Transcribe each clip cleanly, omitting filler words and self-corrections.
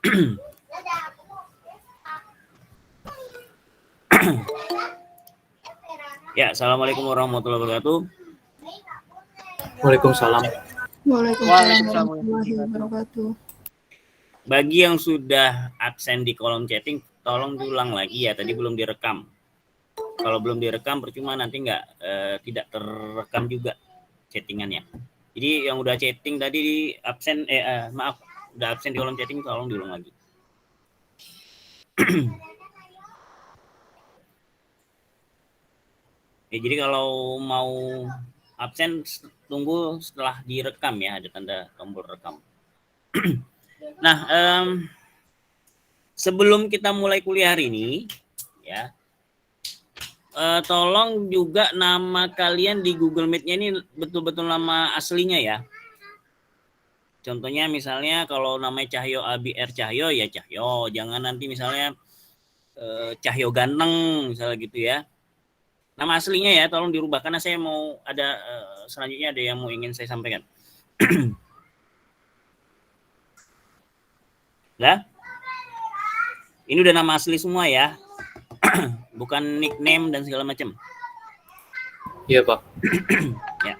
Ya, assalamualaikum warahmatullahi wabarakatuh. Waalaikumsalam. Waalaikumsalam warahmatullahi wabarakatuh. Bagi yang sudah absen di kolom chatting, tolong diulang lagi ya. Tadi belum direkam. Kalau belum direkam, percuma nanti tidak terekam juga chattingannya. Jadi yang udah chatting tadi absen, udah absen di kolom chatting, tolong diulang lagi. Ya, jadi kalau mau absen tunggu setelah direkam ya, ada tanda tombol rekam. Nah, sebelum kita mulai kuliah hari ini, ya, tolong juga nama kalian di Google Meet-nya ini betul-betul nama aslinya ya. Contohnya misalnya kalau namanya Cahyo Abi R Cahyo ya Cahyo, jangan nanti misalnya Cahyo Ganteng misalnya gitu ya. Nama aslinya ya tolong dirubah karena saya mau ada selanjutnya ada yang mau ingin saya sampaikan. Lah? Ini udah nama asli semua ya. Bukan nickname dan segala macam. Iya, Pak. Ya.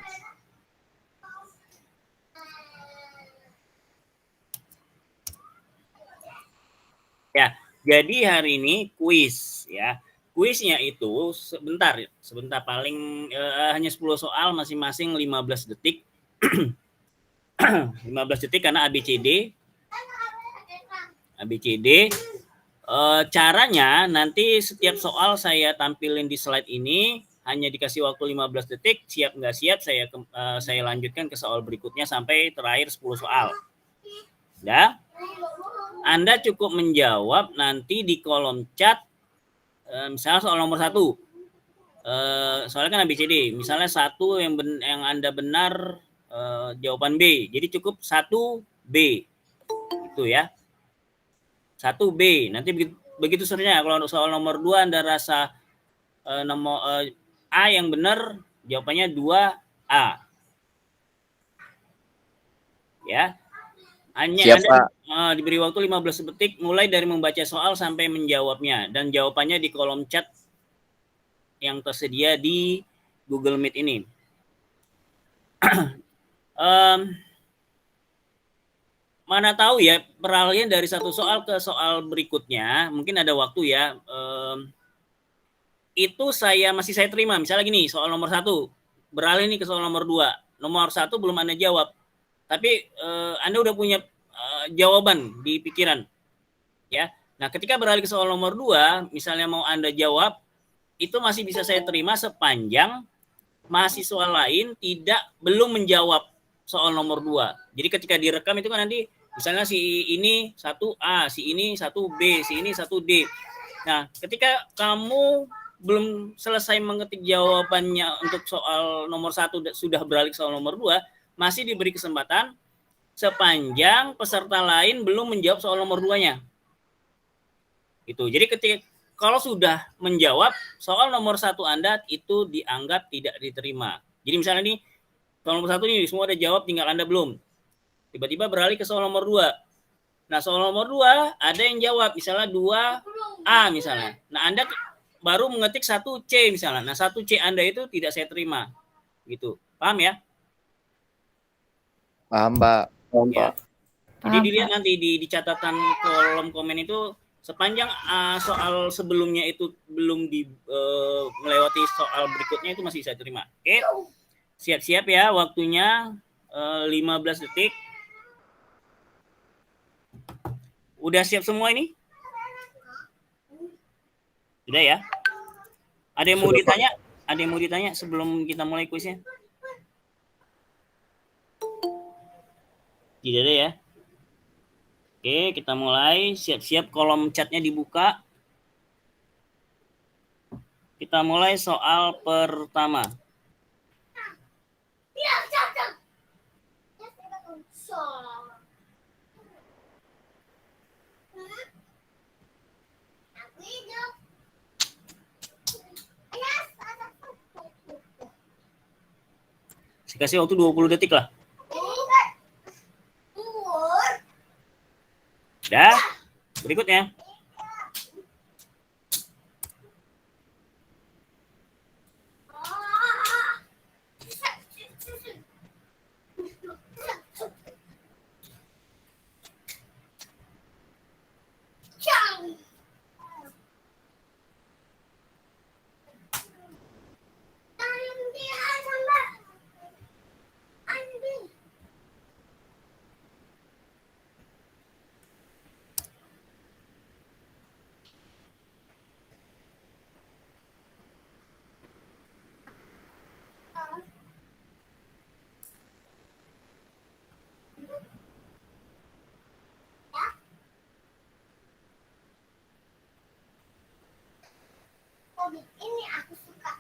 Ya, jadi hari ini kuis ya. Kuisnya itu sebentar paling hanya 10 soal masing-masing 15 detik. 15 detik karena ABCD. Caranya nanti setiap soal saya tampilin di slide ini hanya dikasih waktu 15 detik, siap nggak siap saya lanjutkan ke soal berikutnya sampai terakhir 10 soal. Ya. Anda cukup menjawab nanti di kolom chat misalnya soal nomor 1. Soalnya kan ABCD, misalnya 1 yang Anda benar jawaban B. Jadi cukup 1B. Itu ya. 1B. Nanti begitu seterusnya. Kalau soal nomor 2 Anda rasa nomor A yang benar, jawabannya 2A. Ya. Hanya Anda diberi waktu 15 detik mulai dari membaca soal sampai menjawabnya dan jawabannya di kolom chat yang tersedia di Google Meet ini. Mana tahu ya peralihan dari satu soal ke soal berikutnya, mungkin ada waktu ya. Itu masih saya terima. Misalnya gini, soal nomor 1 beralih nih ke soal nomor 2. Nomor 1 belum Anda jawab. Tapi Anda udah punya jawaban di pikiran. Ya. Nah, ketika beralih ke soal nomor 2, misalnya mau Anda jawab, itu masih bisa saya terima sepanjang mahasiswa lain belum menjawab soal nomor 2. Jadi ketika direkam itu kan nanti misalnya si ini 1A, si ini 1B, si ini 1D. Nah, ketika kamu belum selesai mengetik jawabannya untuk soal nomor 1 sudah beralih ke soal nomor 2, masih diberi kesempatan sepanjang peserta lain belum menjawab soal nomor 2-nya. Itu. Jadi kalau sudah menjawab soal nomor 1 Anda itu dianggap tidak diterima. Jadi misalnya nih soal nomor 1 nih semua ada jawab, tinggal Anda belum. Tiba-tiba beralih ke soal nomor 2. Nah, soal nomor 2 ada yang jawab misalnya 2A misalnya. Nah, Anda baru mengetik 1C misalnya. Nah, 1C Anda itu tidak saya terima. Gitu. Paham ya? Paham, Pak. Ya. Jadi dilihat nanti di catatan kolom komen itu sepanjang soal sebelumnya itu belum melewati soal berikutnya itu masih saya terima. Oke. Siap-siap ya waktunya 15 detik. Udah siap semua ini? Sudah ya? Ada yang mau ditanya? Ada yang mau ditanya sebelum kita mulai kuisnya? Tidak ada ya? Oke, kita mulai. Siap-siap kolom chatnya dibuka. Kita mulai soal pertama. Saya kasih waktu 20 detik lah. Dah? Berikutnya. Ini aku suka.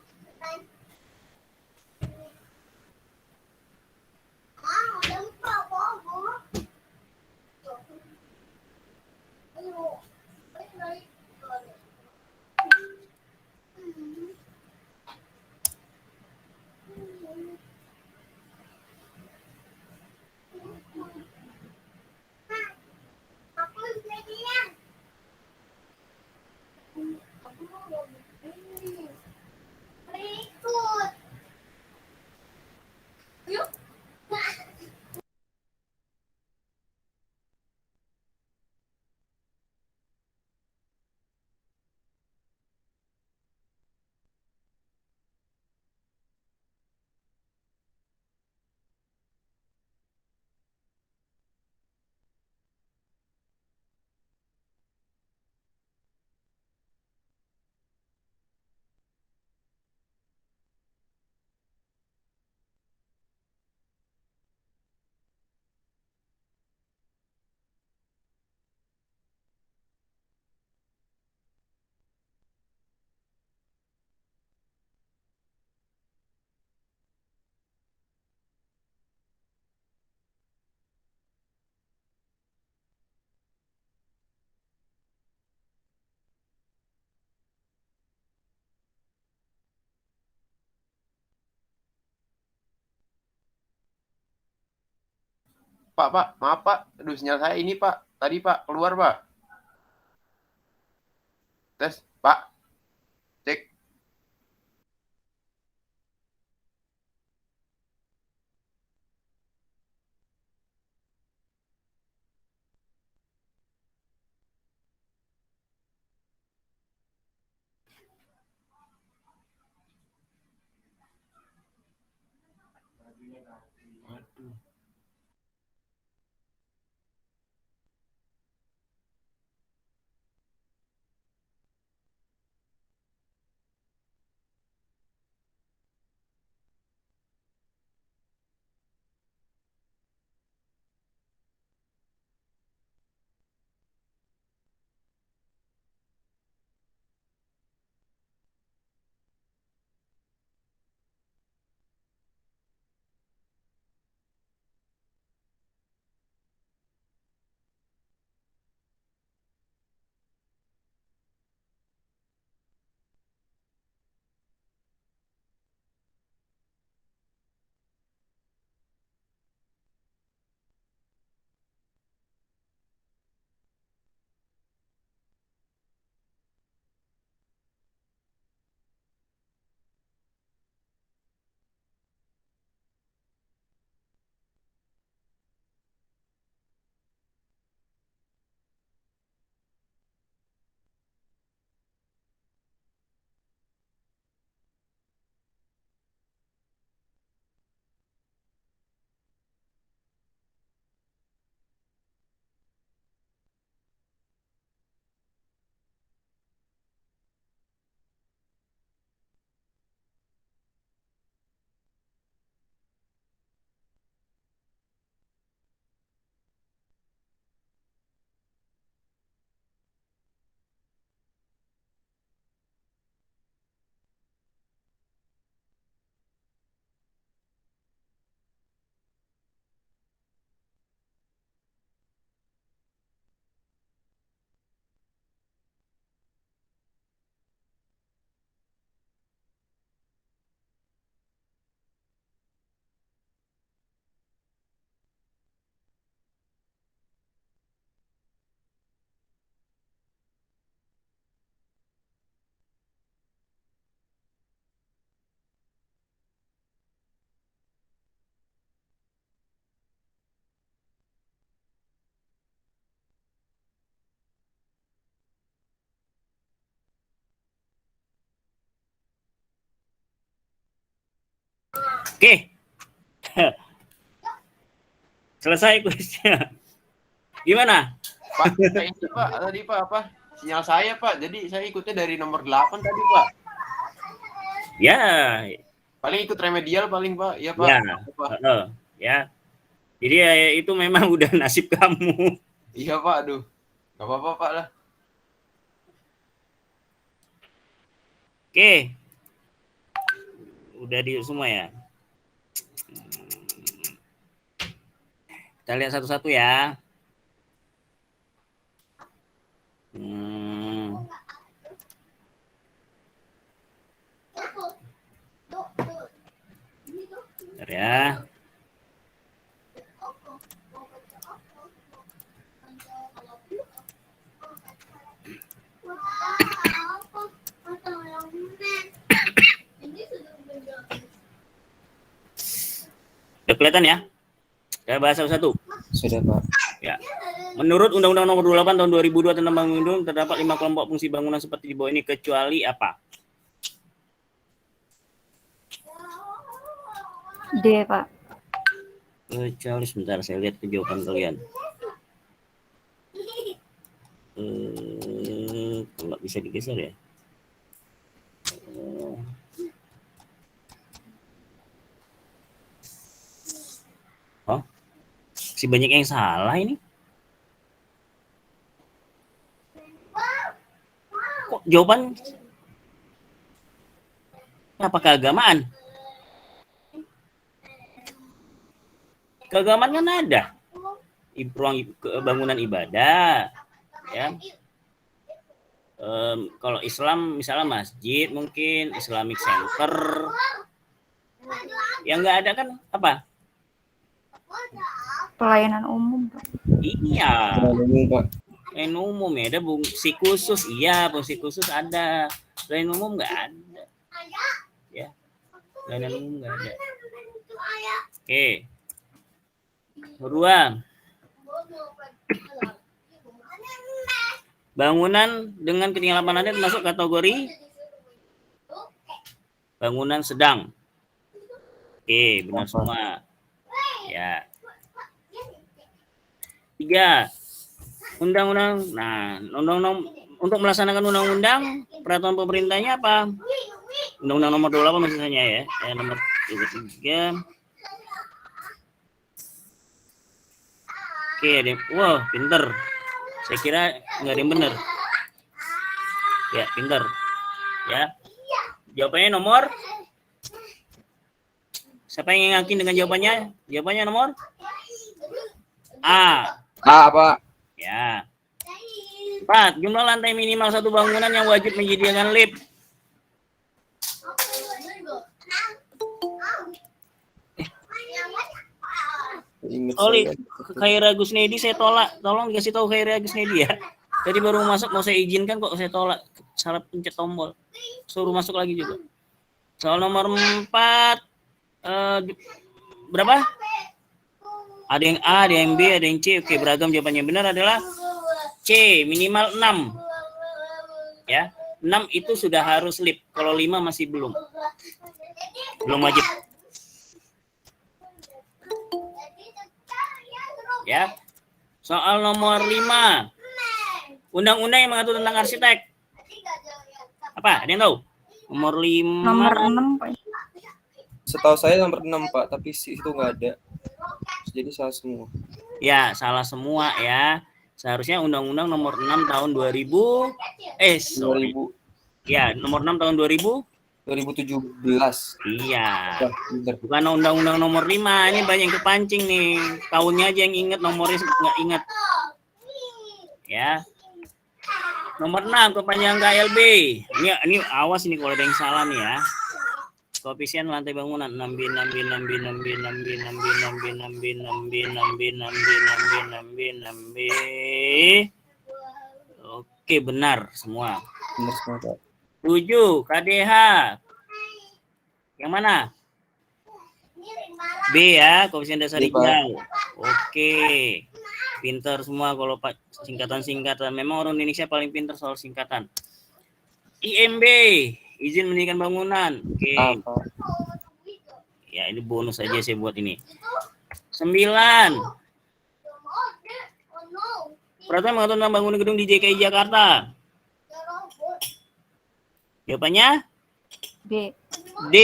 Pak, maaf Pak. Aduh, sinyal saya ini Pak. Tadi Pak, keluar Pak. Tes, Pak. Cek. Waduh. Oke. Selesai kuisnya. Gimana? Pak, ini Pak, tadi Pak apa? Sinyal saya Pak, jadi saya ikutnya dari nomor 8 tadi Pak. Ya. Paling ikut remedial paling Pak, ya Pak. Ya. Pak. Ya. Jadi ya, itu memang udah nasib kamu. Iya Pak, aduh. Gak apa-apa Pak lah. Oke. Udah di semua ya. Kita lihat satu-satu ya. Bentar ya. Udah kelihatan ya? Kita bahas satu-satu. Sudah, Pak. Ya. Menurut Undang-Undang Nomor 28 Tahun 2002 tentang bangunan terdapat 5 kelompok fungsi bangunan seperti di bawah ini kecuali apa? D, Pak. Kecuali sebentar saya lihat jawaban kalian. Kalau bisa digeser ya. Oh, si banyak yang salah ini. Kok jawaban apa keagamaan? Keagamaan kan ada. Ruang bangunan ibadah, ya. Kalau Islam misalnya masjid, mungkin Islamic Center. Yang nggak ada kan apa? Pelayanan umum, Pak. Iya. Umum, Pak. Pelayanan umum ya, ada fungsi khusus. Iya, fungsi khusus ada. Pelayanan umum nggak ada. Ya, pelayanan umum nggak ada. Oke. Kedua, bangunan dengan ketinggian 8 lantai termasuk kategori bangunan sedang. Oke, benar semua. Ya. 3. Undang-undang. Nah, undang-undang untuk melaksanakan undang-undang peraturan pemerintahnya apa? Undang-undang nomor 28 misalnya ya. Nomor 3. Oke, wah, pinter. Saya kira nggak ada yang benar. Ya, pinter. Ya. Jawabannya nomor. Siapa yang yakin dengan jawabannya? Jawabannya nomor A. A, Pak. Ya. 4. Jumlah lantai minimal satu bangunan yang wajib menyediakan lift. Oleh Khaira Gusnedi saya tolak. Tolong dikasih tahu Khaira Gusnedi ya. Tadi baru masuk mau saya izinkan kok saya tolak. Salah pencet tombol. Suruh masuk lagi juga. Soal nomor 4 berapa? Ada yang A, ada yang B, ada yang C. Oke, beragam jawabannya. Benar adalah C, minimal 6. Ya, 6 itu sudah harus lift. Kalau 5 masih belum. Belum wajib. Ya. Soal nomor 5. Undang-undang yang mengatur tentang arsitek. Apa? Ada yang tahu? Nomor 5. Nomor 6, Pak. Setahu saya nomor 6, Pak, tapi itu nggak ada. Jadi salah semua. Ya, salah semua ya. Seharusnya Undang-Undang nomor 6 tahun 2000 Ya, nomor 6 tahun 2017. Iya. Benar. Bukan Undang-Undang nomor 5. Ini banyak yang kepancing nih. Tahunnya aja yang ingat, nomornya nggak ingat. Ya. Nomor 6 kepanjangan KLB. Ini awas ini kalau ada yang salah nih ya. Koefisien lantai bangunan 6B. Oke, benar semua. Benar semua, Pak. 7 KDH. Yang mana? B ya, koefisien dasar ideal. Oke. Pintar semua kalau Pak singkatan-singkatan. Memang orang Indonesia paling pintar soal singkatan. IMB, izin mendirikan bangunan. Oke. Ya, ini bonus aja saya buat ini. 9. Peraturan mengatur tentang bangunan gedung di DKI Jakarta. Jawabannya B. D.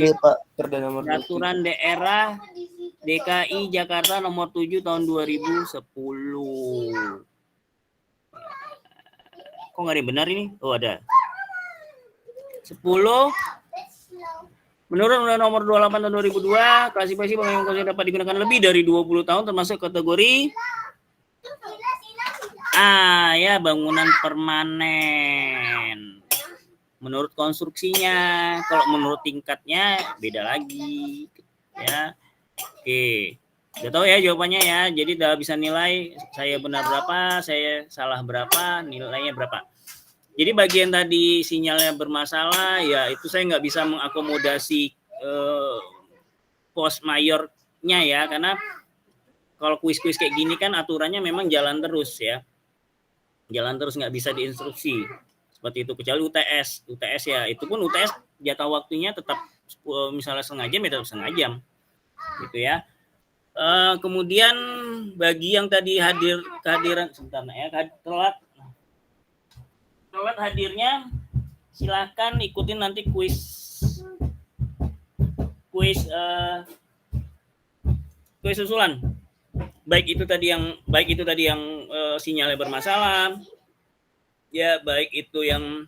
B, Pak. Perda nomor 23. Peraturan daerah DKI Jakarta nomor 7 tahun 2010. Kok nggak ada yang benar ini? Oh, ada. 10. Menurut Undang nomor 28 tahun 2002, klasifikasi bangunan komersial dapat digunakan lebih dari 20 tahun termasuk kategori A, ya, bangunan permanen. Menurut konstruksinya, kalau menurut tingkatnya beda lagi, ya. Oke. Udah tahu ya jawabannya ya. Jadi udah bisa nilai saya benar berapa, saya salah berapa, nilainya berapa. Jadi bagian tadi sinyalnya bermasalah, ya itu saya nggak bisa mengakomodasi post mayornya ya, karena kalau kuis-kuis kayak gini kan aturannya memang jalan terus ya. Jalan terus, nggak bisa diinstruksi. Seperti itu, kecuali UTS. UTS ya, itu pun UTS jatah waktunya tetap misalnya setengah jam ya tetap setengah jam. Gitu ya. Kemudian bagi yang tadi kehadiran sebentar ya, telat hadirnya, silakan ikutin nanti kuis susulan. Baik itu tadi yang sinyalnya bermasalah, ya, baik itu yang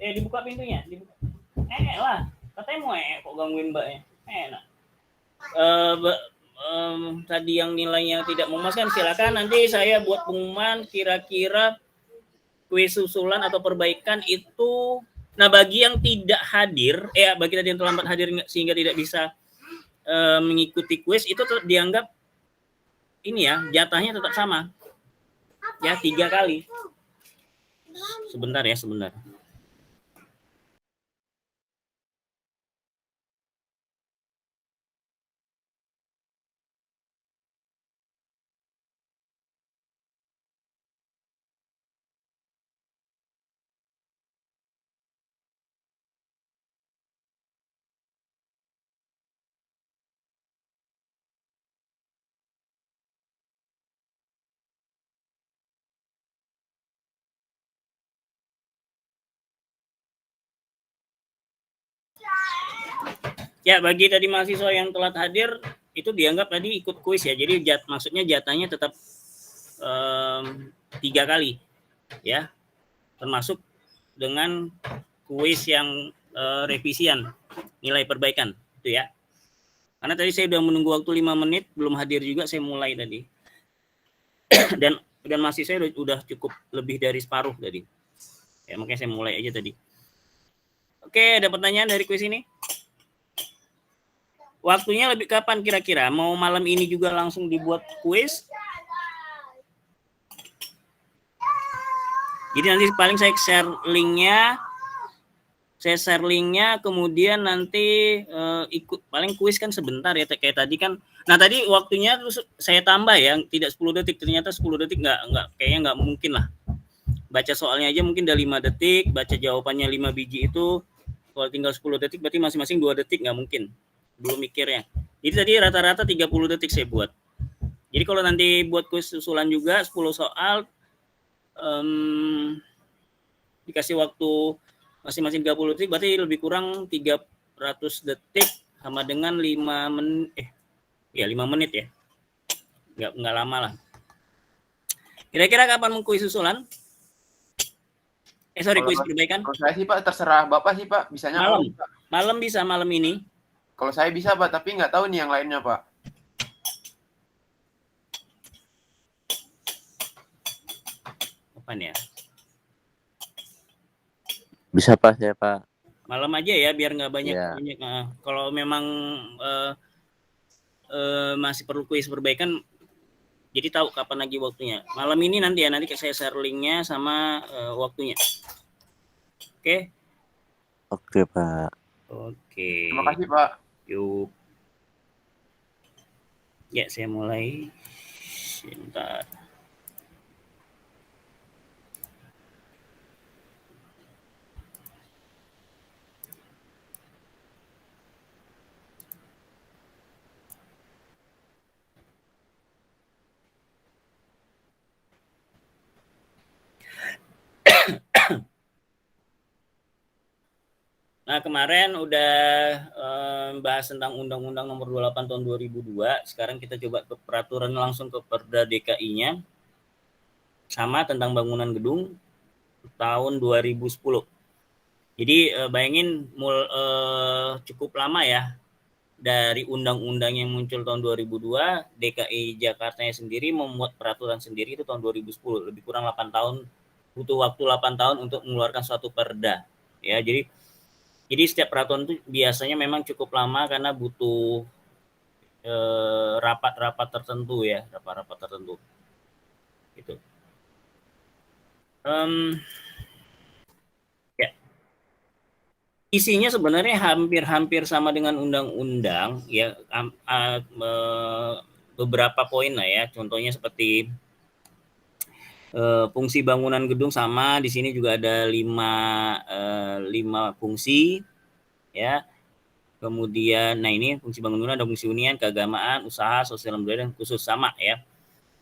dibuka pintunya, dibuka. Lah, katanya mau kok gangguin mbaknya. Enak. Tadi yang nilainya tidak memuaskan, silakan nanti saya buat pengumuman kira-kira kuis susulan atau perbaikan itu. Nah, bagi yang tidak hadir, bagi tadi yang terlambat hadir sehingga tidak bisa mengikuti kuis, itu dianggap ini ya, jatahnya tetap sama. Ya, 3 kali. Sebentar ya, sebentar. Ya, bagi tadi mahasiswa yang telat hadir, itu dianggap tadi ikut kuis ya. Jadi maksudnya jatahnya tetap 3 kali. Ya, termasuk dengan kuis yang revisian, nilai perbaikan. Itu ya. Karena tadi saya udah menunggu waktu 5 menit, belum hadir juga, saya mulai tadi. dan mahasiswa udah cukup lebih dari separuh tadi. Ya, makanya saya mulai aja tadi. Oke, ada pertanyaan dari kuis ini? Waktunya lebih kapan kira-kira? Mau malam ini juga langsung dibuat kuis? Jadi nanti paling saya share linknya, kemudian nanti ikut, paling kuis kan sebentar ya, kayak tadi kan. Nah, tadi waktunya terus saya tambah ya, tidak 10 detik, ternyata 10 detik kayaknya nggak mungkin lah. Baca soalnya aja mungkin udah 5 detik, baca jawabannya 5 biji itu, kalau tinggal 10 detik berarti masing-masing 2 detik, nggak mungkin. Belum mikirnya. Jadi tadi rata-rata 30 detik saya buat. Jadi kalau nanti buat kuis susulan juga 10 soal, dikasih waktu masing-masing 30 detik, berarti lebih kurang 300 detik sama dengan 5 menit. 5 menit ya. Nggak lama lah. Kira-kira kapan mau kuis susulan? Kuis perbaikan? Kalau saya sih Pak, terserah Bapak sih Pak. Bisanya malam. Malam bisa, malam ini. Kalau saya bisa Pak, tapi nggak tahu nih yang lainnya Pak. Kapan ya? Bisa Pak, saya Pak. Malam aja ya, biar nggak banyak. Ya. Kalau memang masih perlu kuis perbaikan, jadi tahu kapan lagi waktunya. Malam ini nanti ya, nanti saya share linknya sama waktunya. Oke? Oke Pak. Oke. Terima kasih Pak. Yuk. Ya, saya mulai. Sebentar. kemarin udah bahas tentang Undang-Undang Nomor 28 Tahun 2002. Sekarang kita coba ke peraturan langsung ke Perda DKI-nya. Sama tentang bangunan gedung tahun 2010. Jadi bayangin cukup lama ya dari undang-undang yang muncul tahun 2002, DKI Jakartanya sendiri membuat peraturan sendiri itu tahun 2010. Lebih kurang 8 tahun, butuh waktu 8 tahun untuk mengeluarkan suatu perda. Ya, jadi setiap peraturan itu biasanya memang cukup lama karena butuh rapat-rapat tertentu ya, rapat-rapat tertentu. Gitu. Ya. Isinya sebenarnya hampir-hampir sama dengan undang-undang ya, beberapa poin lah ya. Contohnya seperti fungsi bangunan gedung sama, di sini juga ada 5 fungsi ya. Kemudian, nah ini fungsi bangunan ada fungsi hunian, keagamaan, usaha, sosial budaya, dan khusus sama ya.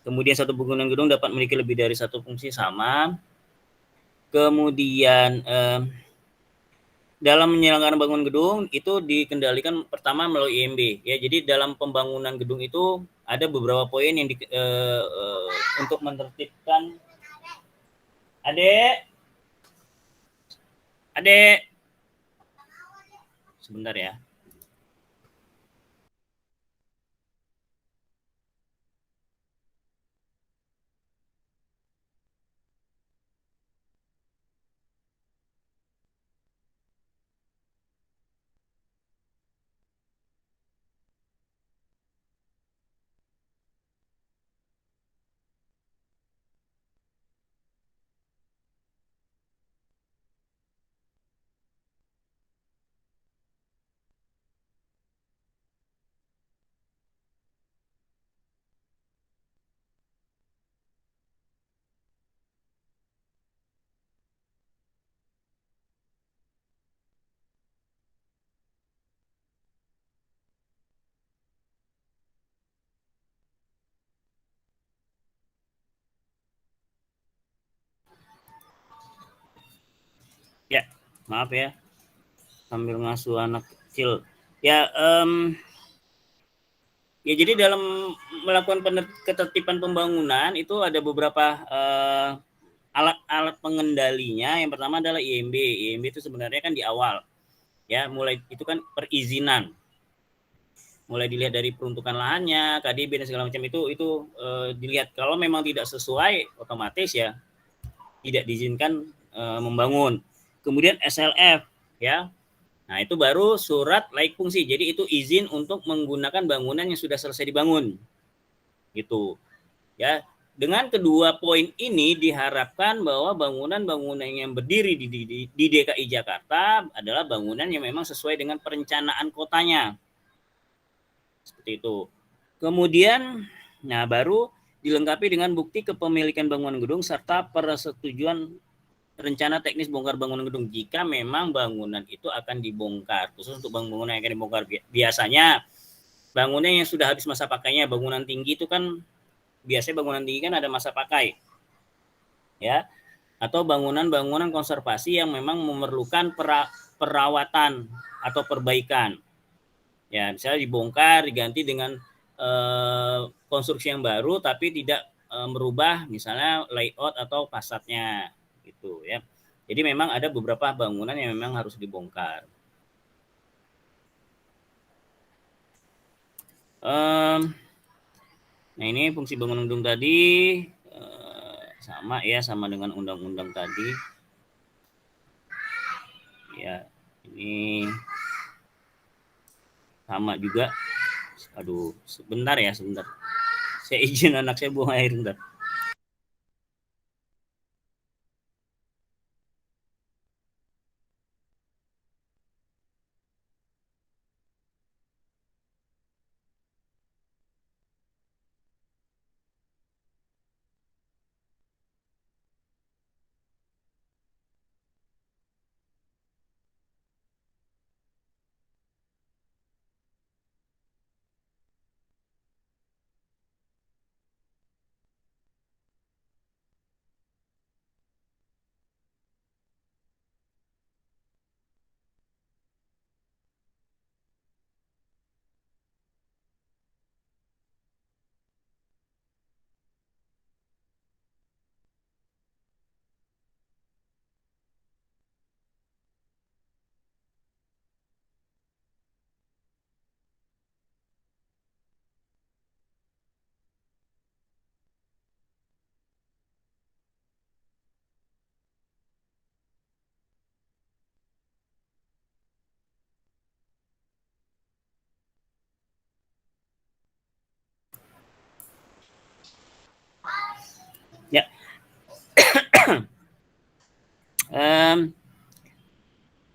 Kemudian satu bangunan gedung dapat memiliki lebih dari satu fungsi sama. Kemudian dalam menyelenggarkan bangunan gedung itu dikendalikan pertama melalui IMB ya. Jadi dalam pembangunan gedung itu ada beberapa poin yang untuk menertibkan. Adek sebentar ya. Ya, maaf ya, sambil ngasuh anak kecil. Ya, ya jadi dalam melakukan ketertiban pembangunan itu ada beberapa alat-alat pengendalinya. Yang pertama adalah IMB. IMB itu sebenarnya kan di awal, ya, mulai itu kan perizinan. Mulai dilihat dari peruntukan lahannya, KDB dan segala macam itu dilihat. Kalau memang tidak sesuai, otomatis ya tidak diizinkan membangun. Kemudian SLF ya. Nah, itu baru surat laik fungsi. Jadi itu izin untuk menggunakan bangunan yang sudah selesai dibangun. Gitu. Ya. Dengan kedua poin ini diharapkan bahwa bangunan-bangunan yang berdiri di DKI Jakarta adalah bangunan yang memang sesuai dengan perencanaan kotanya. Seperti itu. Kemudian nah baru dilengkapi dengan bukti kepemilikan bangunan gedung serta persetujuan rencana teknis bongkar bangunan gedung jika memang bangunan itu akan dibongkar. Khusus untuk bangunan yang akan dibongkar, biasanya bangunan yang sudah habis masa pakainya, bangunan tinggi itu kan biasanya bangunan tinggi kan ada masa pakai. Ya. Atau bangunan-bangunan konservasi yang memang memerlukan perawatan atau perbaikan. Ya, misalnya dibongkar, diganti dengan konstruksi yang baru, tapi tidak merubah misalnya layout atau fasadnya, gitu ya. Jadi memang ada beberapa bangunan yang memang harus dibongkar. Nah ini fungsi bangunan gedung tadi sama ya, sama dengan undang-undang tadi. Ya, ini sama juga. Aduh, sebentar ya, sebentar. Saya izin anak saya buang air bentar.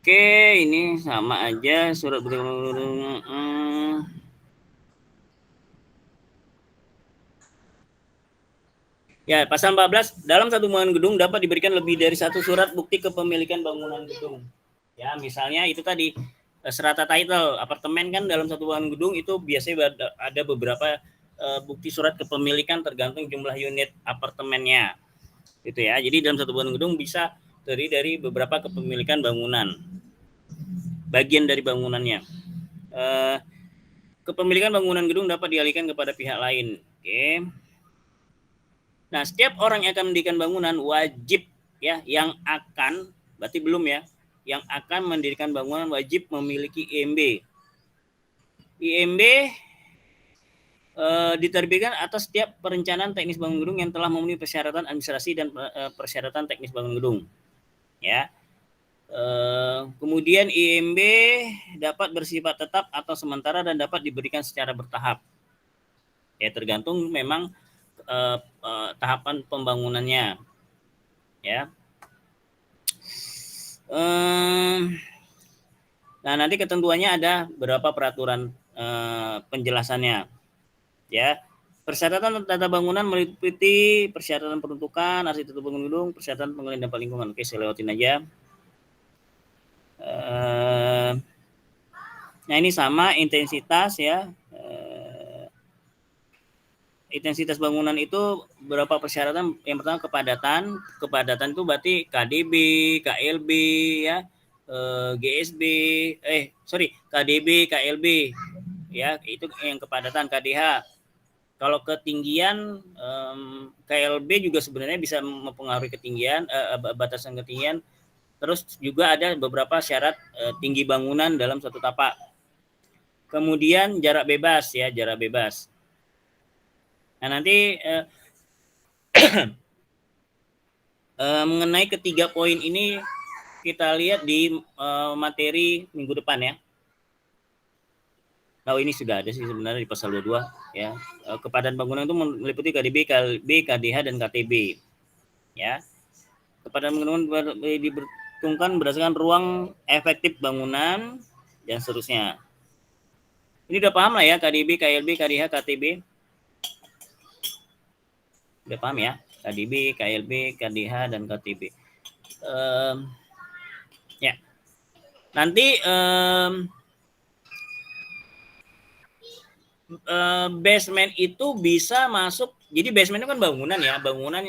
Oke, ini sama aja surat Ya, pasal 14, dalam satu bangunan gedung dapat diberikan lebih dari satu surat bukti kepemilikan bangunan gedung. Ya, misalnya itu tadi serata title apartemen kan dalam satu bangunan gedung itu biasanya ada beberapa bukti surat kepemilikan tergantung jumlah unit apartemennya. Gitu ya. Jadi dalam satu bangunan gedung bisa dari beberapa kepemilikan bangunan. Bagian dari bangunannya. Kepemilikan bangunan gedung dapat dialihkan kepada pihak lain. Oke. Nah, setiap orang yang akan mendirikan bangunan wajib ya, yang akan, berarti belum ya, yang akan mendirikan bangunan wajib memiliki IMB. IMB diterbitkan atas setiap perencanaan teknis bangun gedung yang telah memenuhi persyaratan administrasi dan persyaratan teknis bangun gedung. Ya. Kemudian IMB dapat bersifat tetap atau sementara dan dapat diberikan secara bertahap. Ya, tergantung memang tahapan pembangunannya, ya. Nah, nanti ketentuannya ada berapa peraturan penjelasannya, ya. Persyaratan tata bangunan meliputi persyaratan peruntukan, arsitektur bangunan gedung, persyaratan pengelolaan dampak lingkungan. Oke, saya lewatin aja. Nah, ini sama intensitas ya. Intensitas bangunan itu berapa persyaratan? Yang pertama kepadatan itu berarti KDB, KLB ya, GSB, KDB, KLB ya, itu yang kepadatan. KDH. Kalau ketinggian KLB juga sebenarnya bisa mempengaruhi ketinggian, batasan ketinggian. Terus juga ada beberapa syarat tinggi bangunan dalam satu tapak. Kemudian jarak bebas ya, jarak bebas. Nah, nanti mengenai ketiga poin ini kita lihat di materi minggu depan ya. Nah, ini sudah ada sih sebenarnya di pasal 22 ya. Kepadatan bangunan itu meliputi KDB, KLB, KDH dan KTB. Ya. Kepadatan bangunan diperhitungkan berdasarkan ruang efektif bangunan dan seterusnya. Ini udah paham lah ya, KDB, KLB, KDH, KTB. Udah paham ya, KDB, KLB, KDH, dan KTB. Ya, nanti basement itu bisa masuk. Jadi basement itu kan bangunan ya, bangunan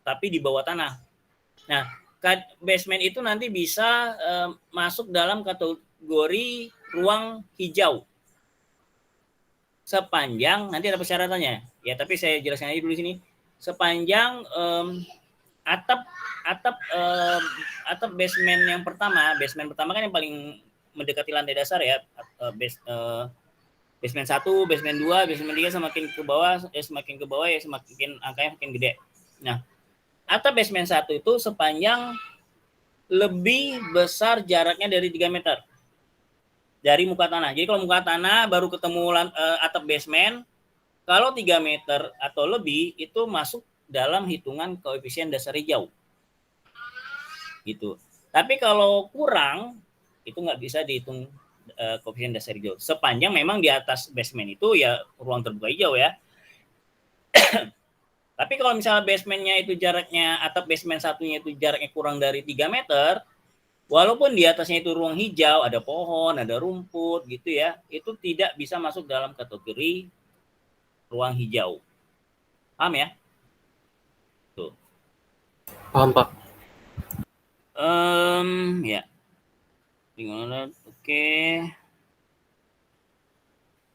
tapi di bawah tanah. Nah, basement itu nanti bisa masuk dalam kategori ruang hijau. Sepanjang, nanti ada persyaratannya. Ya, tapi saya jelaskan aja dulu di sini. Sepanjang atap basement yang pertama kan yang paling mendekati lantai dasar ya, basement 1, basement 2, basement 3 semakin ke bawah ya semakin angkanya makin gede. Nah, atap basement 1 itu sepanjang lebih besar jaraknya dari 3 meter dari muka tanah. Jadi kalau muka tanah baru ketemu atap basement, kalau 3 meter atau lebih itu masuk dalam hitungan koefisien dasar hijau. Gitu. Tapi kalau kurang itu nggak bisa dihitung koefisien dasar hijau. Sepanjang memang di atas basement itu ya ruang terbuka hijau ya. Tapi kalau misalnya basementnya itu jaraknya, atap basement satunya itu jaraknya kurang dari 3 meter, walaupun di atasnya itu ruang hijau, ada pohon, ada rumput gitu ya, itu tidak bisa masuk dalam kategori ruang hijau. Paham ya? Tuh. Paham, Pak. Ya. Oke.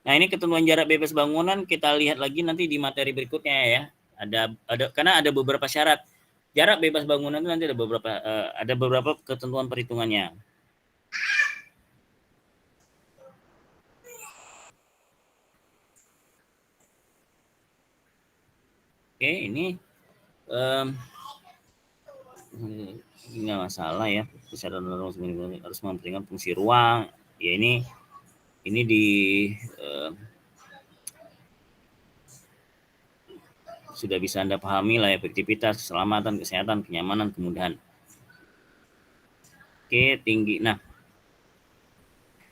Nah, ini ketentuan jarak bebas bangunan kita lihat lagi nanti di materi berikutnya ya. Karena ada beberapa syarat. Jarak bebas bangunan itu nanti ada beberapa ketentuan perhitungannya. Oke, ini nggak masalah ya. Persyaratan harus memperhatikan fungsi ruang. Ya ini sudah bisa Anda pahami lah, efektivitas, keselamatan, kesehatan, kenyamanan, kemudahan. Oke, tinggi. Nah,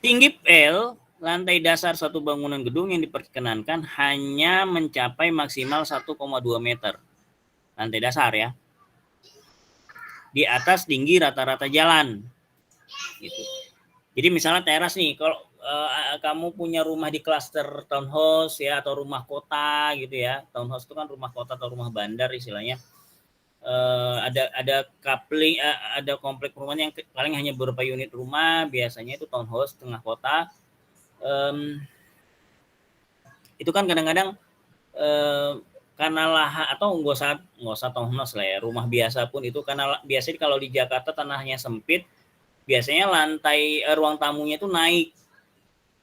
tinggi L lantai dasar satu bangunan gedung yang diperkenankan hanya mencapai maksimal 1,2 meter. Lantai dasar ya. Di atas tinggi rata-rata jalan. Gitu. Jadi misalnya teras nih, kalau kamu punya rumah di klaster townhouse ya atau rumah kota gitu ya. Townhouse itu kan rumah kota atau rumah bandar istilahnya. Ada coupling, ada komplek perumahan yang paling hanya beberapa unit rumah, biasanya itu townhouse tengah kota. Itu kan kadang-kadang karena lahan atau nggak usah townhouse lah ya, rumah biasa pun itu karena biasanya kalau di Jakarta tanahnya sempit, biasanya lantai ruang tamunya itu naik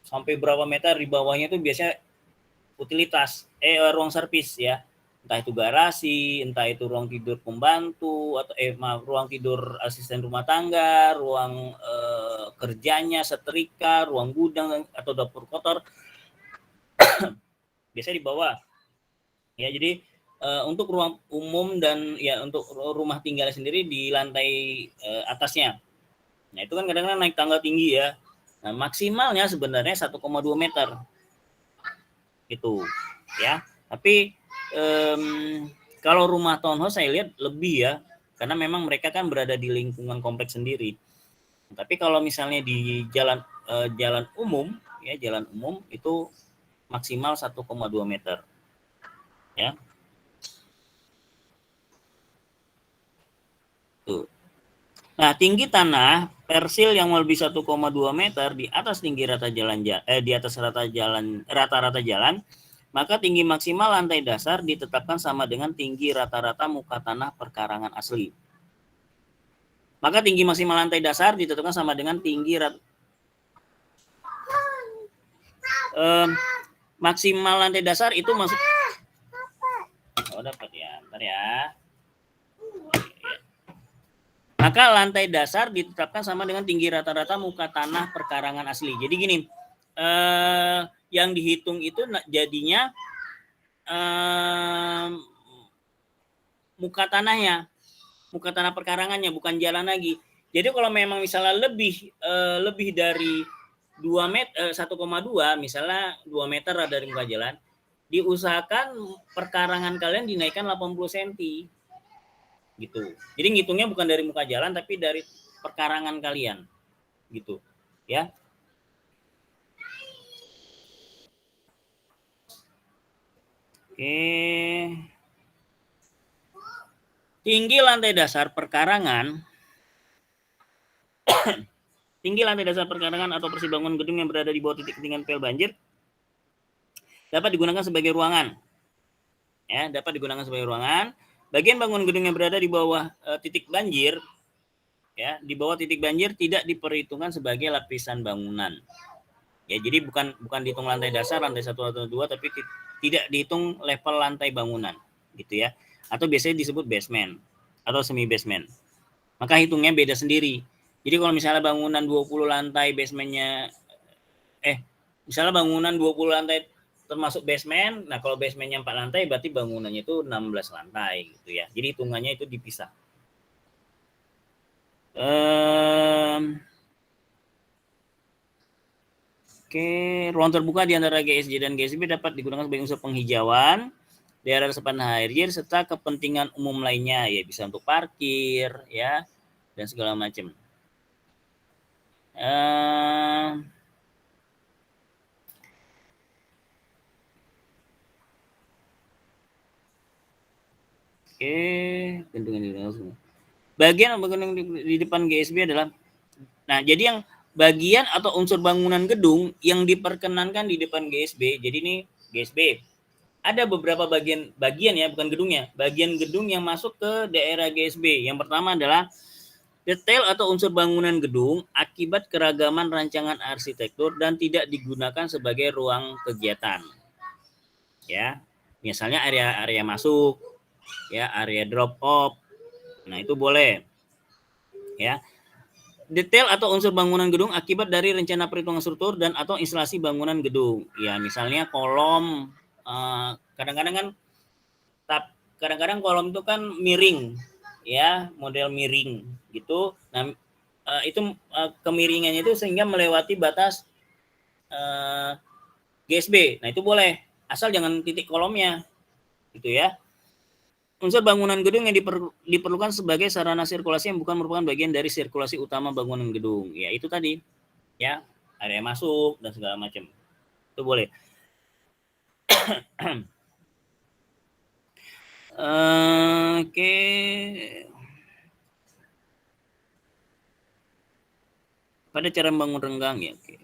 sampai berapa meter, di bawahnya itu biasanya utilitas ruang servis ya. Entah itu garasi, entah itu ruang tidur pembantu atau ruang tidur asisten rumah tangga, ruang kerjanya, setrika, ruang gudang atau dapur kotor. Biasanya di bawah. Ya, jadi untuk ruang umum dan ya untuk rumah tinggal sendiri di lantai atasnya. Nah, itu kan kadang-kadang naik tangga tinggi ya. Nah, maksimalnya sebenarnya 1,2 meter. Itu ya. Tapi kalau rumah townhouse saya lihat lebih ya, karena memang mereka kan berada di lingkungan kompleks sendiri. Tapi kalau misalnya di jalan umum ya, jalan umum itu maksimal 1,2 meter. Ya. Tuh. Nah, tinggi tanah persil yang lebih 1,2 meter di atas tinggi rata-rata jalan, maka tinggi maksimal lantai dasar ditetapkan sama dengan tinggi rata-rata muka tanah perkarangan asli. Maka tinggi maksimal lantai dasar ditetapkan sama dengan tinggi maksimal lantai dasar itu masuk. Oh, dapat ya. Bentar ya. Maka lantai dasar ditetapkan sama dengan tinggi rata-rata muka tanah perkarangan asli. Jadi gini, yang dihitung itu jadinya muka tanahnya, muka tanah perkarangannya, bukan jalan lagi. Jadi kalau memang misalnya lebih dari 2 meter, 1,2 misalnya 2 meter dari muka jalan, diusahakan perkarangan kalian dinaikkan 80 cm. Gitu. Jadi ngitungnya bukan dari muka jalan tapi dari perkarangan kalian. Gitu. Ya. Oke. Tinggi lantai dasar perkarangan tinggi lantai dasar perkarangan atau persibangun gedung yang berada di bawah titik ketinggian PL banjir dapat digunakan sebagai ruangan. Ya, dapat digunakan sebagai ruangan. Bagian bangunan gedung yang berada di bawah titik banjir, ya, di bawah titik banjir tidak diperhitungkan sebagai lapisan bangunan. Ya, jadi bukan dihitung lantai dasar, lantai 1 atau 2, tapi tidak dihitung level lantai bangunan, gitu ya. Atau biasanya disebut basement atau semi basement. Maka hitungnya beda sendiri. Jadi kalau misalnya bangunan 20 lantai basementnya misalnya bangunan 20 lantai termasuk basement, nah kalau basementnya 4 lantai berarti bangunannya itu 16 lantai gitu ya. Jadi hitungannya itu dipisah. Oke, ruang terbuka di antara GSJ dan GSB dapat digunakan sebagai unsur penghijauan, daerah resapan air serta kepentingan umum lainnya, ya bisa untuk parkir ya dan segala macam. Bendungan di langsung. Bagian bangunan di depan GSB adalah, nah jadi yang bagian atau unsur bangunan gedung yang diperkenankan di depan GSB. Jadi ini GSB. Ada beberapa bagian ya, bukan gedungnya. Bagian gedung yang masuk ke daerah GSB. Yang pertama adalah detail atau unsur bangunan gedung akibat keragaman rancangan arsitektur dan tidak digunakan sebagai ruang kegiatan. Ya, misalnya area masuk, ya, area drop off. Nah, itu boleh. Ya. Detail atau unsur bangunan gedung akibat dari rencana perhitungan struktur dan atau instalasi bangunan gedung. Ya, misalnya kolom, kadang-kadang kolom itu kan miring, ya, model miring gitu. Nah, kemiringannya itu sehingga melewati batas GSB. Nah, itu boleh, asal jangan titik kolomnya. Gitu ya. Unsur bangunan gedung yang diperlukan sebagai sarana sirkulasi yang bukan merupakan bagian dari sirkulasi utama bangunan gedung. Ya, itu tadi. Ya, area masuk dan segala macam. Itu boleh. Oke. Pada cara membangun renggang ya. Oke.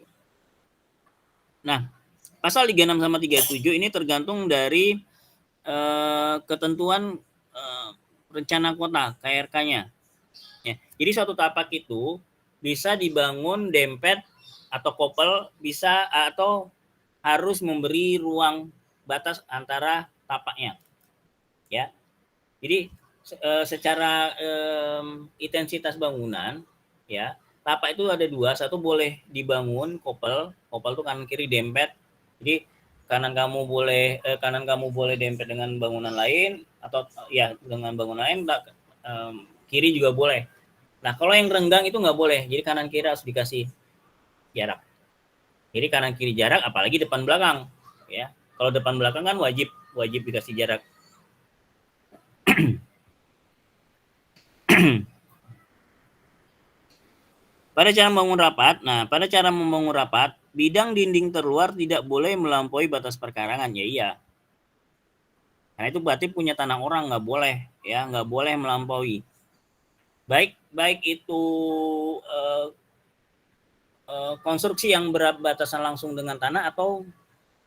Nah, pasal 36 sama 37 ini tergantung dari ketentuan rencana kota KRK-nya. Ya. Jadi suatu tapak itu bisa dibangun dempet atau kopel, bisa atau harus memberi ruang batas antara tapaknya. Ya. Jadi secara intensitas bangunan, ya, tapak itu ada dua. Satu boleh dibangun kopel itu kanan kiri dempet. Jadi kanan kamu boleh dempet dengan bangunan lain atau ya dengan bangunan lain, kiri juga boleh. Nah, kalau yang renggang itu nggak boleh. Jadi kanan kiri harus dikasih jarak. Jadi kanan kiri jarak, apalagi depan belakang, ya. Kalau depan belakang kan wajib dikasih jarak. Pada cara membangun rapat, pada cara membangun rapat, bidang dinding terluar tidak boleh melampaui batas perkarangan, ya iya. Karena itu berarti punya tanah orang, nggak boleh, ya, nggak boleh melampaui. Baik itu konstruksi yang berbatasan langsung dengan tanah atau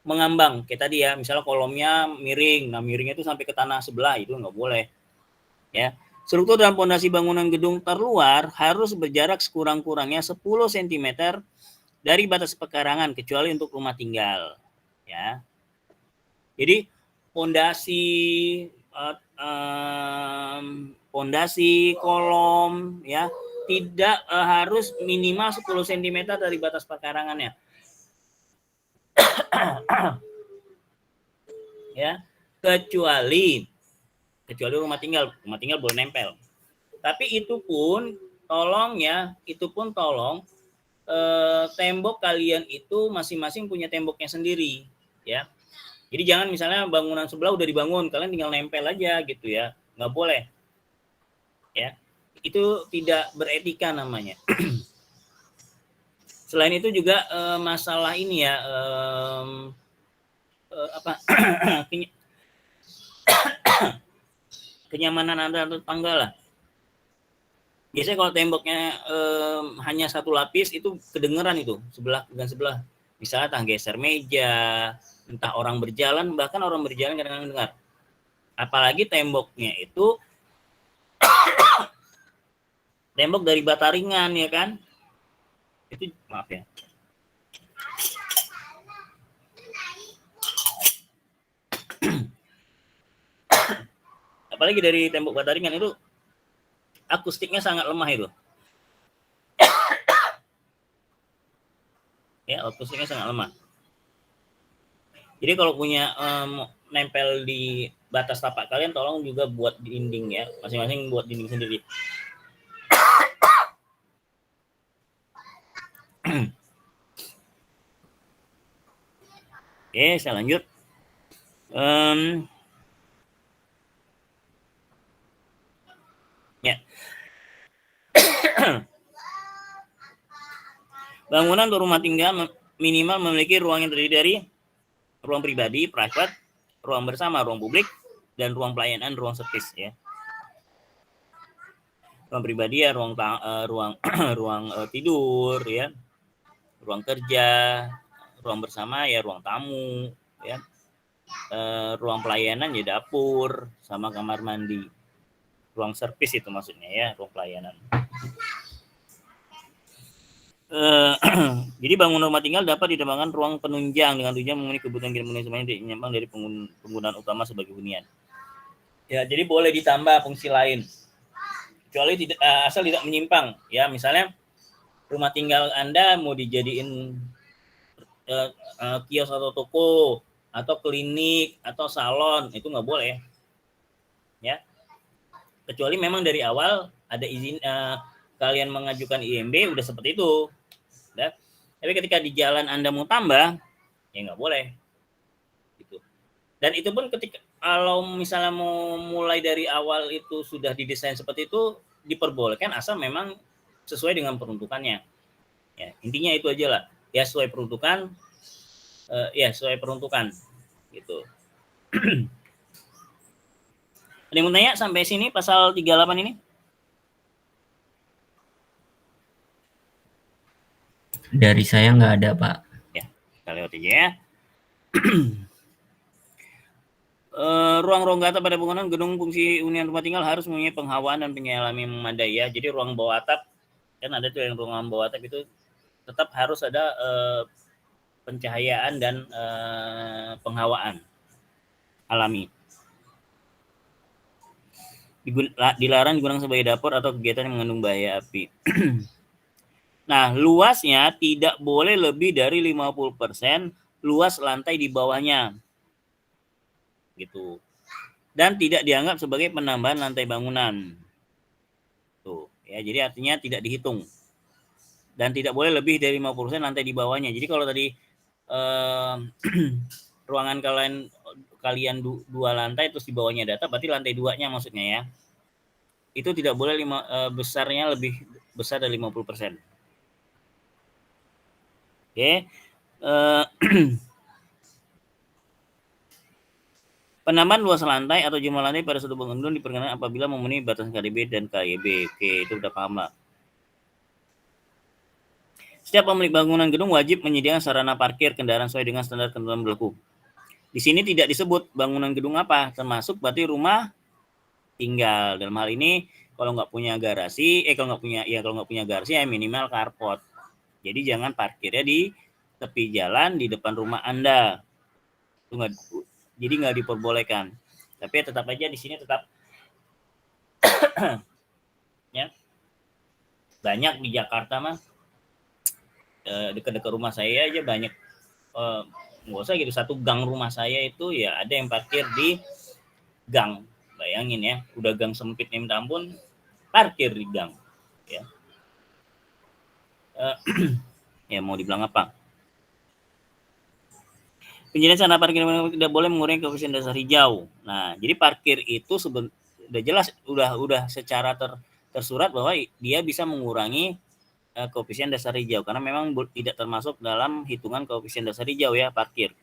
mengambang, kayak tadi ya, misalnya kolomnya miring, nah miringnya itu sampai ke tanah sebelah, itu nggak boleh, ya. Struktur dan pondasi bangunan gedung terluar harus berjarak sekurang-kurangnya 10 cm dari batas pekarangan kecuali untuk rumah tinggal, ya. Jadi pondasi kolom, ya, tidak harus minimal 10 cm dari batas pekarangannya. Ya, kecuali rumah tinggal boleh nempel. Tapi itu pun tolong tembok kalian itu masing-masing punya temboknya sendiri, ya. Jadi jangan misalnya bangunan sebelah udah dibangun, kalian tinggal nempel aja gitu ya, nggak boleh, ya. Itu tidak beretika namanya. Selain itu juga masalah ini ya, kenyamanan antar tetangga lah. Biasanya kalau temboknya hanya satu lapis itu kedengeran itu sebelah dengan sebelah. Misalnya entah geser meja, entah orang berjalan, bahkan orang berjalan kadang-kadang dengar. Apalagi temboknya itu tembok dari bata ringan, ya kan? Itu maaf ya. Apalagi dari tembok bata ringan itu akustiknya sangat lemah itu. Ya, akustiknya sangat lemah. Jadi kalau punya nempel di batas tapak kalian, tolong juga buat dinding ya, masing-masing buat dinding sendiri. Oke, saya lanjut. Ya. Bangunan untuk rumah tinggal minimal memiliki ruang yang terdiri dari ruang pribadi, private, ruang bersama, ruang publik, dan ruang pelayanan, ruang servis, ya. Ruang pribadi ya ruang tidur, ya. Ruang kerja, ruang bersama ya ruang tamu, ya. Ruang pelayanan ya dapur sama kamar mandi. Ruang servis itu maksudnya ya, ruang pelayanan. Jadi bangunan rumah tinggal dapat dinamakan ruang penunjang dengan tujuan memenuhi kebutuhan semuanya menyimpang dari penggunaan utama sebagai hunian. Ya, jadi boleh ditambah fungsi lain, kecuali tidak asal tidak menyimpang. Ya, misalnya rumah tinggal Anda mau dijadiin kios atau toko atau klinik atau salon, itu nggak boleh. Ya, kecuali memang dari awal ada izin. kalian mengajukan IMB udah seperti itu. Udah. Tapi ketika di jalan Anda mau tambah, ya nggak boleh. Gitu. Dan itu pun ketika kalau misalnya mau mulai dari awal itu sudah didesain seperti itu, diperbolehkan asal memang sesuai dengan peruntukannya. Ya, intinya itu aja lah. Ya sesuai peruntukan, sesuai peruntukan. Gitu. Ada yang mau tanya sampai sini pasal 38 ini? Dari saya nggak ada, Pak. Ya, kita lewat aja ya. Ruang ronggata pada bangunan gedung fungsi hunian rumah tinggal harus mempunyai penghawaan dan penyalaman yang memadai ya. Jadi ruang bawah atap, kan ada tuh yang ruangan bawah atap itu tetap harus ada pencahayaan dan penghawaan alami. Dilarang digunakan sebagai dapur atau kegiatan yang mengandung bahaya api. Nah, luasnya tidak boleh lebih dari 50% luas lantai di bawahnya. Gitu. Dan tidak dianggap sebagai penambahan lantai bangunan. Tuh, ya, jadi artinya tidak dihitung. Dan tidak boleh lebih dari 50% lantai di bawahnya. Jadi kalau tadi ruangan kalian dua lantai terus di bawahnya data, berarti lantai 2-nya maksudnya ya. Itu tidak boleh besarnya lebih besar dari 50%. Oke. Penambahan luas lantai atau jumlah lantai pada suatu bangunan diperkenankan apabila memenuhi batasan KDB dan KYB. Oke, itu udah paham lah. Setiap pemilik bangunan gedung wajib menyediakan sarana parkir kendaraan sesuai dengan standar ketentuan berlaku. Di sini tidak disebut bangunan gedung apa, termasuk berarti rumah tinggal. Dalam hal ini kalau nggak punya garasi, kalau nggak punya garasi ya minimal carport. Jadi jangan parkirnya di tepi jalan di depan rumah Anda. Itu jadi nggak diperbolehkan. Tapi tetap aja di sini tetap ya. Banyak di Jakarta mah dekat-dekat rumah saya aja banyak, nggak usah gitu, satu gang rumah saya itu ya ada yang parkir di gang. Bayangin ya, udah gang sempit minta ampun, parkir di gang ya. Ya mau dibilang apa? Penjelasan sarana parkir tidak boleh mengurangi koefisien dasar hijau. Nah, jadi parkir itu udah jelas, udah secara tersurat bahwa dia bisa mengurangi koefisien dasar hijau karena memang tidak termasuk dalam hitungan koefisien dasar hijau ya parkir.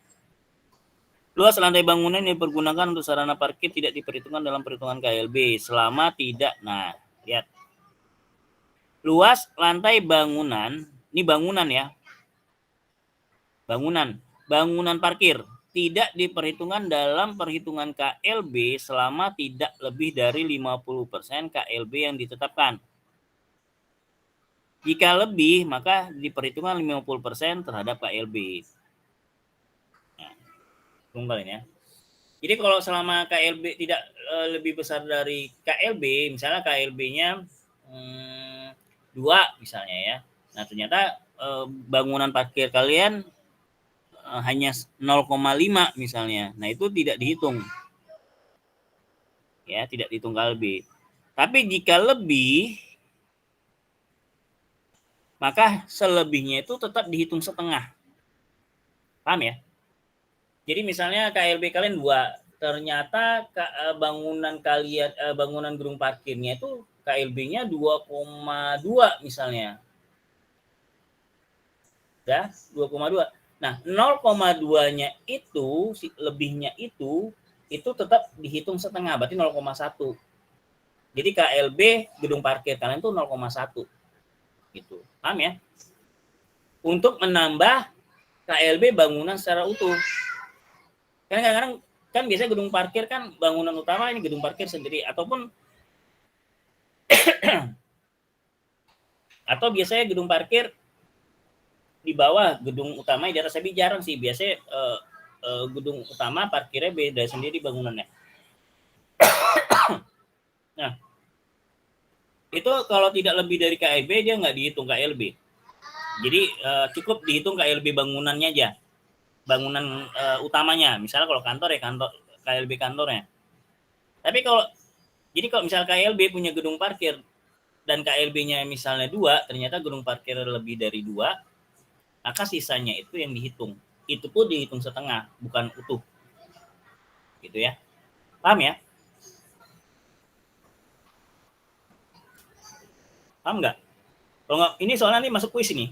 Luas lantai bangunan yang dipergunakan untuk sarana parkir tidak diperhitungkan dalam perhitungan KLB selama tidak. Nah, lihat. Luas lantai bangunan, ini bangunan ya. Bangunan parkir tidak diperhitungkan dalam perhitungan KLB selama tidak lebih dari 50% KLB yang ditetapkan. Jika lebih, maka diperhitungkan 50% terhadap KLB. Nah, kembali ya. Jadi kalau selama KLB tidak lebih besar dari KLB, misalnya KLB-nya 2 misalnya ya. Nah, ternyata bangunan parkir kalian hanya 0,5 misalnya. Nah, itu tidak dihitung. Ya, tidak dihitung KLB. Tapi jika lebih, maka selebihnya itu tetap dihitung setengah. Paham ya? Jadi misalnya KLB kalian 2, ternyata bangunan kalian bangunan gedung parkirnya itu KLB-nya 2,2 misalnya. Ya, 2,2. Nah, 0,2-nya itu, lebihnya itu tetap dihitung setengah, berarti 0,1. Jadi KLB gedung parkir kalian itu 0,1. Gitu. Paham ya? Untuk menambah KLB bangunan secara utuh. Karena kadang-kadang kan biasanya gedung parkir kan bangunan utama ini gedung parkir sendiri ataupun atau biasanya gedung parkir di bawah gedung utama di atas, tapi jarang sih, biasanya gedung utama parkirnya beda sendiri bangunannya. Nah, itu kalau tidak lebih dari KLB dia nggak dihitung KLB. Jadi cukup dihitung KLB bangunannya aja, bangunan utamanya. Misalnya kalau kantor ya kantor KLB kantornya. Tapi kalau misalnya KLB punya gedung parkir dan KLB-nya misalnya 2, ternyata gedung parkir lebih dari 2, maka sisanya itu yang dihitung. Itu pun dihitung setengah, bukan utuh. Gitu ya. Paham ya? Paham nggak? Kalau nggak, ini soalnya nih masuk kuis ini.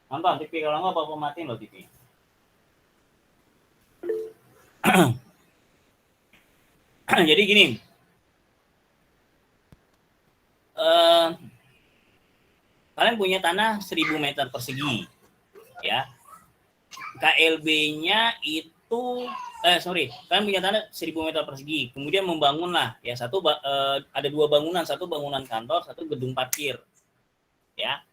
Nonton TV, kalau nggak bapak matiin loh TV. Jadi gini, kalian punya tanah 1000 meter persegi, ya. KLB-nya itu, kalian punya tanah 1000 meter persegi, kemudian membangunlah, ya, ada 2 bangunan, satu bangunan kantor, satu gedung parkir, ya.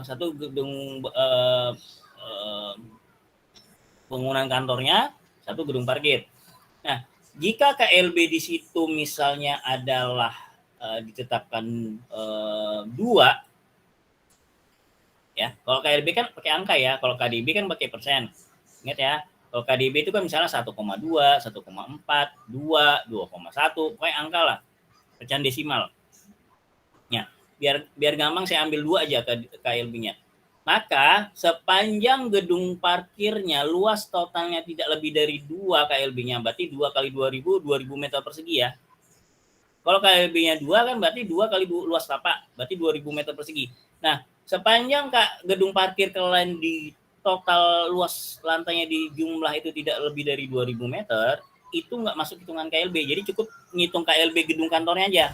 Satu gedung bangunan kantornya, satu gedung parkir. Nah, jika KLB di situ misalnya adalah ditetapkan 2, ya. Kalau KLB kan pakai angka ya, kalau KDB kan pakai persen. Ingat ya, kalau KDB itu kan misalnya 1,2, 1,4, 2, 2,1, pokoknya angka lah, pecahan desimal. Ya, biar gampang saya ambil 2 aja KLB-nya. Maka sepanjang gedung parkirnya luas totalnya tidak lebih dari 2 KLB-nya, berarti 2 kali 2000 meter persegi ya. Kalau KLB-nya 2 kan berarti 2 kali luas tapak, berarti 2000 meter persegi. Nah, sepanjang gedung parkir kalian di total luas lantainya di jumlah itu tidak lebih dari 2000 meter, itu nggak masuk hitungan KLB. Jadi cukup ngitung KLB gedung kantornya aja.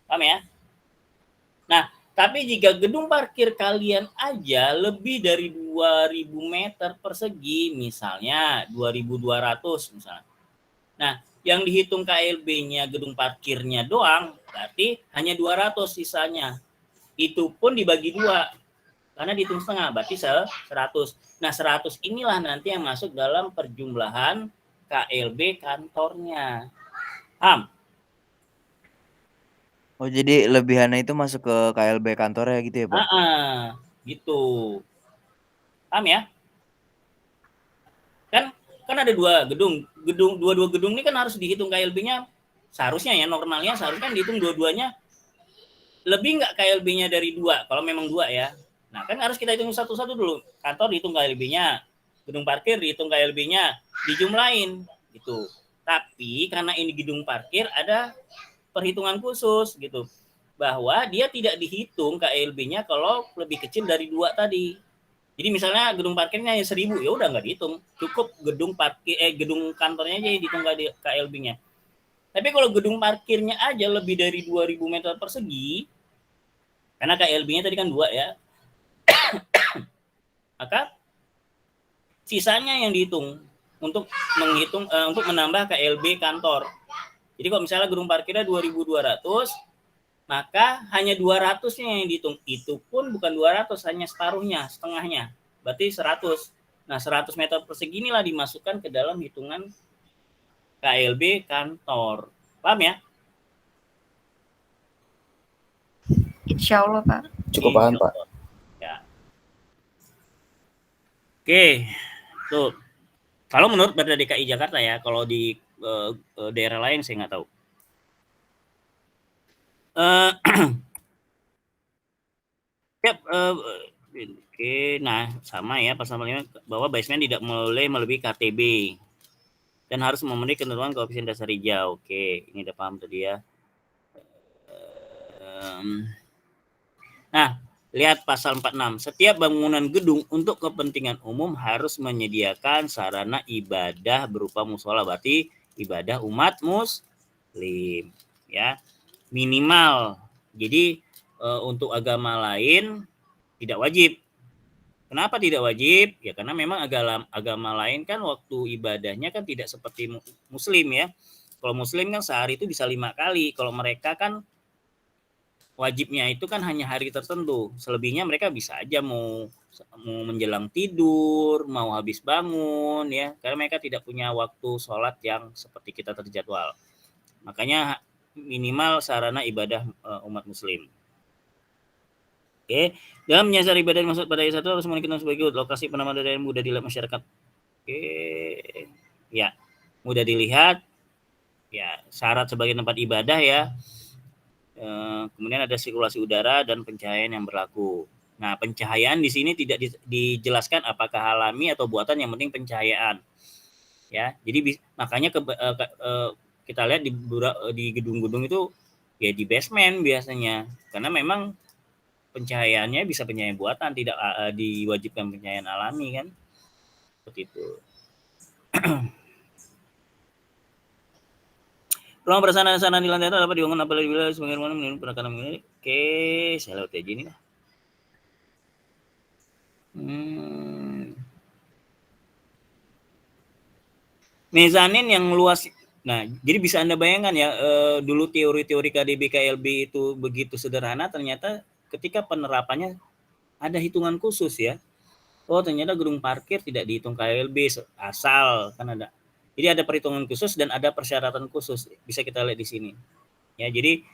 Paham ya? Nah, tapi jika gedung parkir kalian aja lebih dari 2000 meter persegi, misalnya 2200 misalnya. Nah, yang dihitung KLB-nya gedung parkirnya doang, berarti hanya 200 sisanya. Itu pun dibagi 2. Karena dihitung setengah, berarti 100. Nah, 100 inilah nanti yang masuk dalam perjumlahan KLB kantornya. Paham? Oh, jadi lebihannya itu masuk ke KLB kantornya gitu ya, Pak? Gitu. Paham ya? Kan ada 2 gedung. Dua gedung ini kan harus dihitung KLB-nya, seharusnya ya, normalnya seharusnya kan dihitung dua-duanya. Lebih nggak KLB-nya dari 2, kalau memang 2 ya. Nah, kan harus kita hitung satu-satu dulu. Kantor dihitung KLB-nya, gedung parkir dihitung KLB-nya, dijumlahin gitu. Tapi karena ini gedung parkir ada perhitungan khusus gitu, bahwa dia tidak dihitung KLB-nya kalau lebih kecil dari 2 tadi. Jadi misalnya gedung parkirnya 1000, ya udah nggak dihitung, cukup gedung kantornya aja dihitung KLB-nya. Tapi kalau gedung parkirnya aja lebih dari 2000 meter persegi, karena KLB-nya tadi kan 2 ya, maka sisanya yang dihitung untuk menambah KLB kantor. Jadi kalau misalnya gedung parkirnya 2200, maka hanya 200-nya yang dihitung. Itu pun bukan 200, hanya separuhnya, setengahnya. Berarti 100. Nah, 100 meter persegi inilah dimasukkan ke dalam hitungan KLB kantor. Paham ya? Insya Allah, Pak. Cukup paham, Pak. Ya. Oke. Tuh. Kalau menurut Perda DKI Jakarta ya, kalau di daerah lain saya nggak tahu. Oke, nah sama ya pasal 5 bahwa basement tidak boleh melebihi KTB dan harus memenuhi ketentuan koefisien dasar hijau. Oke, ini udah paham tadi ya. Nah, lihat pasal 46. Setiap bangunan gedung untuk kepentingan umum harus menyediakan sarana ibadah berupa musola, berarti ibadah umat muslim ya, minimal. Jadi untuk agama lain tidak wajib. Kenapa tidak wajib? Ya karena memang agama lain kan waktu ibadahnya kan tidak seperti muslim ya. Kalau muslim kan sehari itu bisa 5 kali. Kalau mereka kan wajibnya itu kan hanya hari tertentu. Selebihnya mereka bisa aja mau menjelang tidur, mau habis bangun ya. Karena mereka tidak punya waktu sholat yang seperti kita terjadwal. Makanya minimal sarana ibadah umat muslim. Oke. Dalam menyasar ibadah maksud pada ayat 1 harus menunjukkan sebagai lokasi penambahan dari yang mudah dilihat masyarakat. Oke. Ya, mudah dilihat. Ya, syarat sebagai tempat ibadah ya. Kemudian ada sirkulasi udara dan pencahayaan yang berlaku. Nah, pencahayaan di sini tidak dijelaskan apakah alami atau buatan, yang penting pencahayaan. Ya, jadi makanya kita lihat di gedung-gedung itu ya di basement biasanya, karena memang pencahayaannya bisa pencahayaan buatan, tidak diwajibkan pencahayaan alami kan, seperti itu. Ruang prasarana di lantai atas dapat dibangun apabila sebagaimana menurut penekanan ini. Oke, saya lewat aja ini lah. Mezanin yang luas. Nah, jadi bisa Anda bayangkan ya, dulu teori-teori KDB KLB itu begitu sederhana, ternyata ketika penerapannya ada hitungan khusus ya. Oh, ternyata gedung parkir tidak dihitung KLB asal, kan ada. Jadi ada perhitungan khusus dan ada persyaratan khusus, bisa kita lihat di sini. Ya, jadi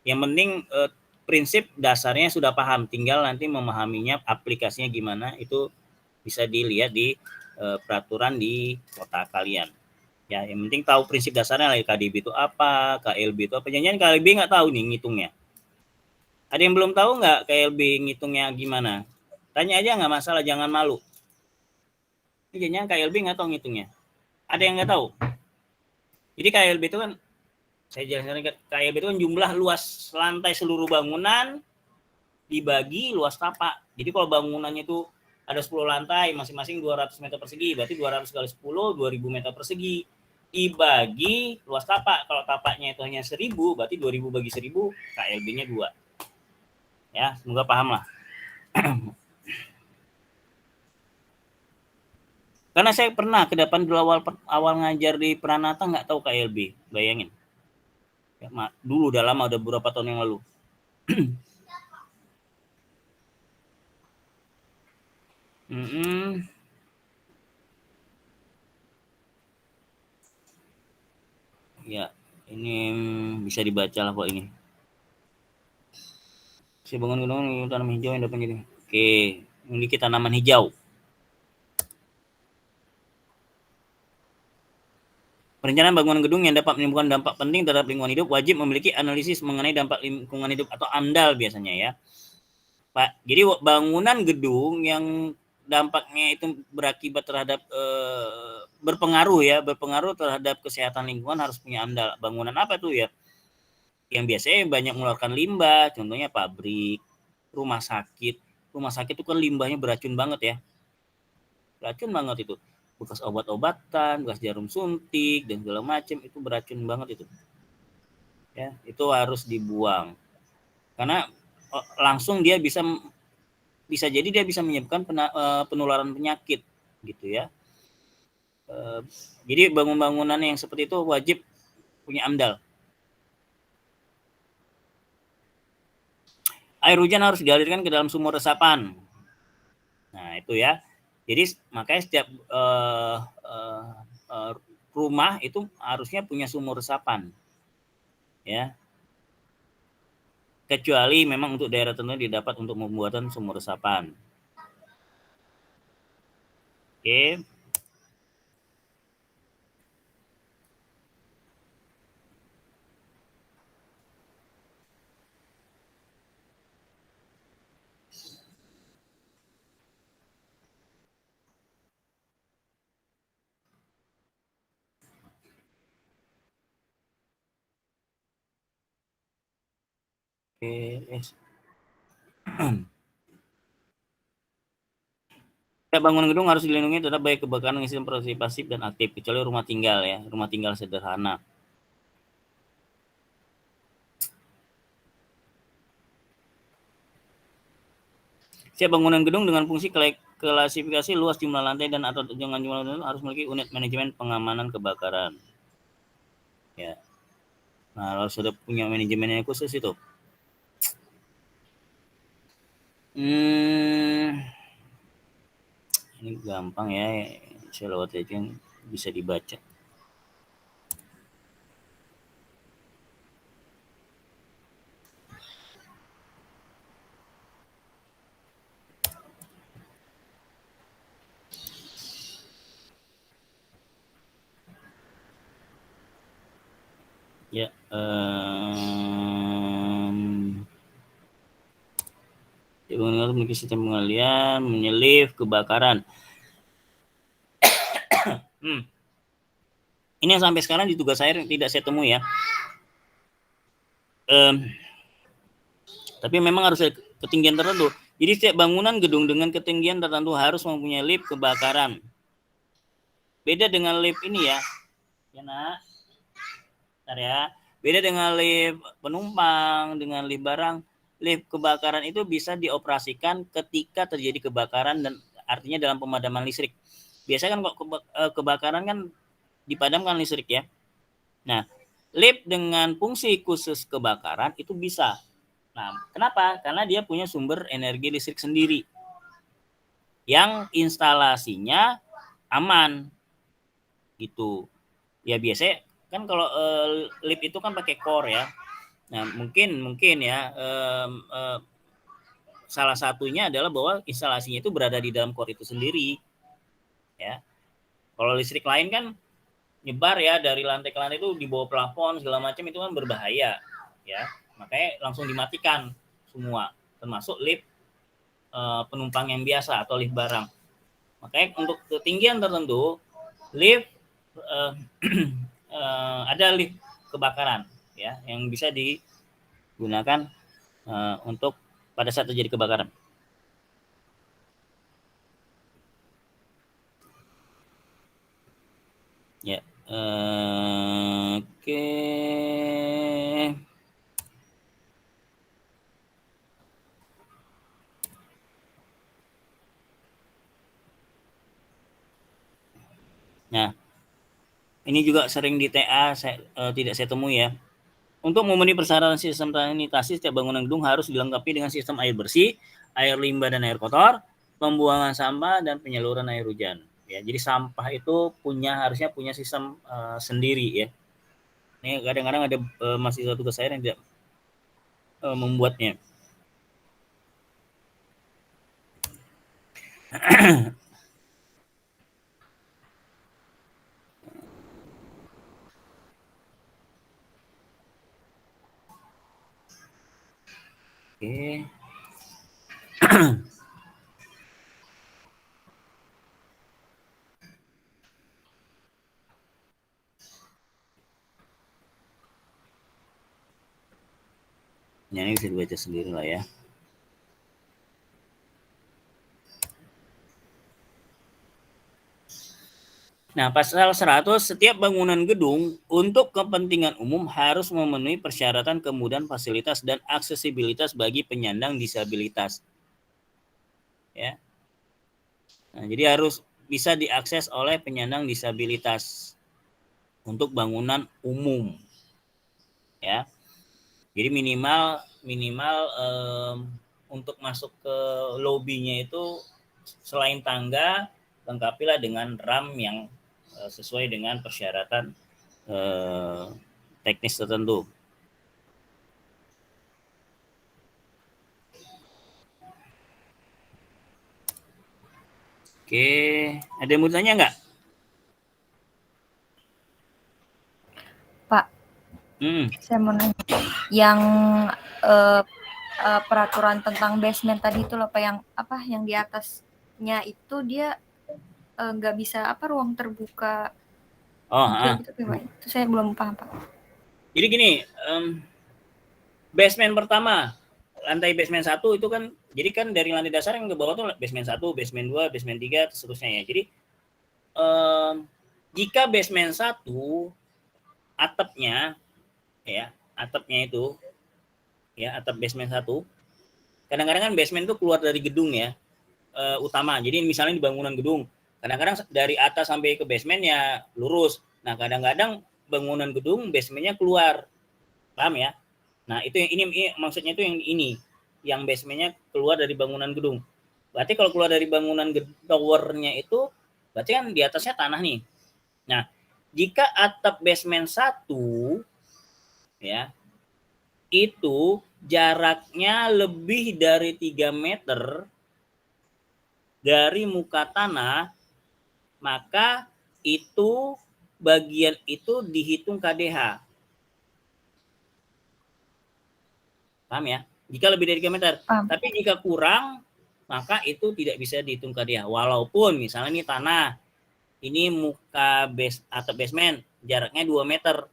yang penting prinsip dasarnya sudah paham, tinggal nanti memahaminya, aplikasinya gimana itu bisa dilihat di peraturan di kota kalian. Ya, yang penting tahu prinsip dasarnya lah, KDB itu apa, KLB itu apa. Jangan KLB nggak tahu nih ngitungnya. Ada yang belum tahu nggak KLB ngitungnya gimana? Tanya aja, nggak masalah, jangan malu. Ini jangan KLB nggak tahu ngitungnya. Ada yang nggak tahu? Jadi KLB itu kan, saya jelaskan, KLB itu kan jumlah luas lantai seluruh bangunan dibagi luas tapak. Jadi kalau bangunannya itu ada 10 lantai, masing-masing 200 meter persegi, berarti 200 kali 10, 2000 meter persegi. Dibagi luas tapak. Kalau tapaknya itu hanya 1000, berarti 2000 bagi 1000, KLB-nya 2. Ya, semoga paham lah. Karena saya pernah ke depan dulu awal ngajar di Pranata nggak tahu KLB, bayangin. Ya, dulu udah lama, udah beberapa tahun yang lalu. Ya, ini bisa dibaca lah kok ini. Saya bangun gedung tanaman hijau yang dapat jadi. Oke, memiliki tanaman hijau. Perencanaan bangunan gedung yang dapat menimbulkan dampak penting terhadap lingkungan hidup wajib memiliki analisis mengenai dampak lingkungan hidup atau AMDAL biasanya ya. Pak, jadi bangunan gedung yang dampaknya itu berakibat terhadap berpengaruh terhadap kesehatan lingkungan harus punya AMDAL. Bangunan apa tuh ya? Yang biasanya banyak mengeluarkan limbah, contohnya pabrik, rumah sakit. Rumah sakit itu kan limbahnya beracun banget ya. Beracun banget itu. Bekas obat-obatan, bekas jarum suntik dan segala macam itu beracun banget itu. Ya, itu harus dibuang. Karena langsung dia bisa jadi dia bisa menyebabkan penularan penyakit gitu ya. Jadi bangunan yang seperti itu wajib punya AMDAL. Air hujan harus dialirkan ke dalam sumur resapan. Nah, itu ya. Jadi makanya setiap rumah itu harusnya punya sumur resapan. Ya. Kecuali memang untuk daerah tertentu didapat untuk pembuatan sumur resapan. Oke. Bangunan gedung harus dilindungi terhadap baik kebakaran, sistem produksi pasif dan aktif, kecuali rumah tinggal ya, rumah tinggal sederhana. Setiap bangunan gedung dengan fungsi klasifikasi luas jumlah lantai dan atau dengan jumlah lantai harus memiliki unit manajemen pengamanan kebakaran. Ya. Nah, harus sudah punya manajemennya khusus itu. Ini gampang ya, saya lewat aja, bisa dibaca. Bangunan memiliki sistem pengalian, menyelip, kebakaran. Ini yang sampai sekarang di tugas saya tidak saya temui ya. Tapi memang harus ada ketinggian tertentu. Jadi setiap bangunan gedung dengan ketinggian tertentu harus mempunyai lift kebakaran. Beda dengan lift ini ya. Ya nak. Bentar ya. Beda dengan lift penumpang, dengan lift barang. Lift kebakaran itu bisa dioperasikan ketika terjadi kebakaran dan artinya dalam pemadaman listrik. Biasanya kan kok kebakaran kan dipadamkan listrik ya. Nah, lift dengan fungsi khusus kebakaran itu bisa. Nah, kenapa? Karena dia punya sumber energi listrik sendiri yang instalasinya aman gitu. Ya biasanya kan kalau lift itu kan pakai core ya. Nah, mungkin ya salah satunya adalah bahwa instalasinya itu berada di dalam core itu sendiri. Ya. Kalau listrik lain kan nyebar ya dari lantai ke lantai itu di bawah plafon segala macam itu kan berbahaya ya. Makanya langsung dimatikan semua, termasuk lift penumpang yang biasa atau lift barang. Makanya untuk ketinggian tertentu, lift ada lift kebakaran ya yang bisa digunakan untuk pada saat terjadi kebakaran. Ya, oke. Nah, ini juga sering di TA tidak saya temui ya. Untuk memenuhi persyaratan sistem sanitasi, setiap bangunan gedung harus dilengkapi dengan sistem air bersih, air limbah dan air kotor, pembuangan sampah dan penyaluran air hujan. Ya, jadi sampah itu harusnya punya sistem sendiri ya. Ini kadang-kadang ada mahasiswa tugas saya yang tidak membuatnya. Oke. Ini bisa dibaca sendiri lah ya. Nah, pasal 100, setiap bangunan gedung untuk kepentingan umum harus memenuhi persyaratan kemudahan fasilitas dan aksesibilitas bagi penyandang disabilitas. Ya. Nah, jadi harus bisa diakses oleh penyandang disabilitas untuk bangunan umum. Ya. Jadi minimal untuk masuk ke lobinya itu selain tangga, lengkapilah dengan ram yang sesuai dengan persyaratan teknis tertentu. Oke, ada yang mau tanya nggak? Pak, saya mau nanya. Yang peraturan tentang basement tadi itu loh Pak, yang di atasnya itu dia nggak bisa ruang terbuka. Gitu, Pak. Itu saya belum paham Pak. Jadi gini, basement pertama, lantai basement 1 itu kan, jadi kan dari lantai dasar yang ke bawah tuh basement 1, basement 2, basement 3, seterusnya ya. Jadi jika basement 1 atapnya itu ya, atap basement 1, kadang-kadang kan basement itu keluar dari gedung ya, utama. Jadi misalnya di bangunan gedung, kadang-kadang dari atas sampai ke basement ya lurus. Nah, kadang-kadang bangunan gedung basementnya keluar. Paham ya? Nah, itu yang ini maksudnya itu yang ini, yang basementnya keluar dari bangunan gedung. Berarti kalau keluar dari bangunan towernya itu, berarti kan di atasnya tanah nih. Nah, jika atap basement 1 ya, itu jaraknya lebih dari 3 meter dari muka tanah, maka itu bagian itu dihitung KDH. Paham ya? Jika lebih dari 3 meter. Paham. Tapi jika kurang, maka itu tidak bisa dihitung KDH. Walaupun misalnya ini tanah, ini muka atap basement, jaraknya 2 meter.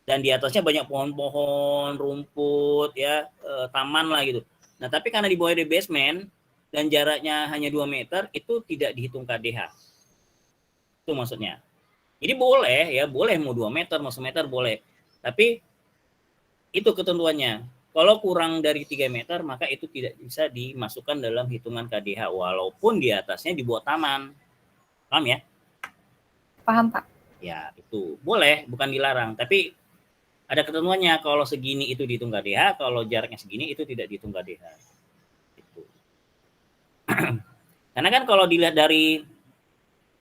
Dan di atasnya banyak pohon-pohon, rumput, ya, taman lah gitu. Nah, tapi karena di bawah ada basement, dan jaraknya hanya 2 meter, itu tidak dihitung KDH. Itu maksudnya. Jadi boleh ya, boleh mau 2 meter, mau 1 meter boleh. Tapi itu ketentuannya. Kalau kurang dari 3 meter, maka itu tidak bisa dimasukkan dalam hitungan KDH. Walaupun di atasnya dibuat taman. Paham ya? Paham, Pak. Ya, itu boleh, bukan dilarang. Tapi ada ketentuannya. Kalau segini itu dihitung KDH, kalau jaraknya segini itu tidak dihitung KDH. Gitu. Karena kan kalau dilihat dari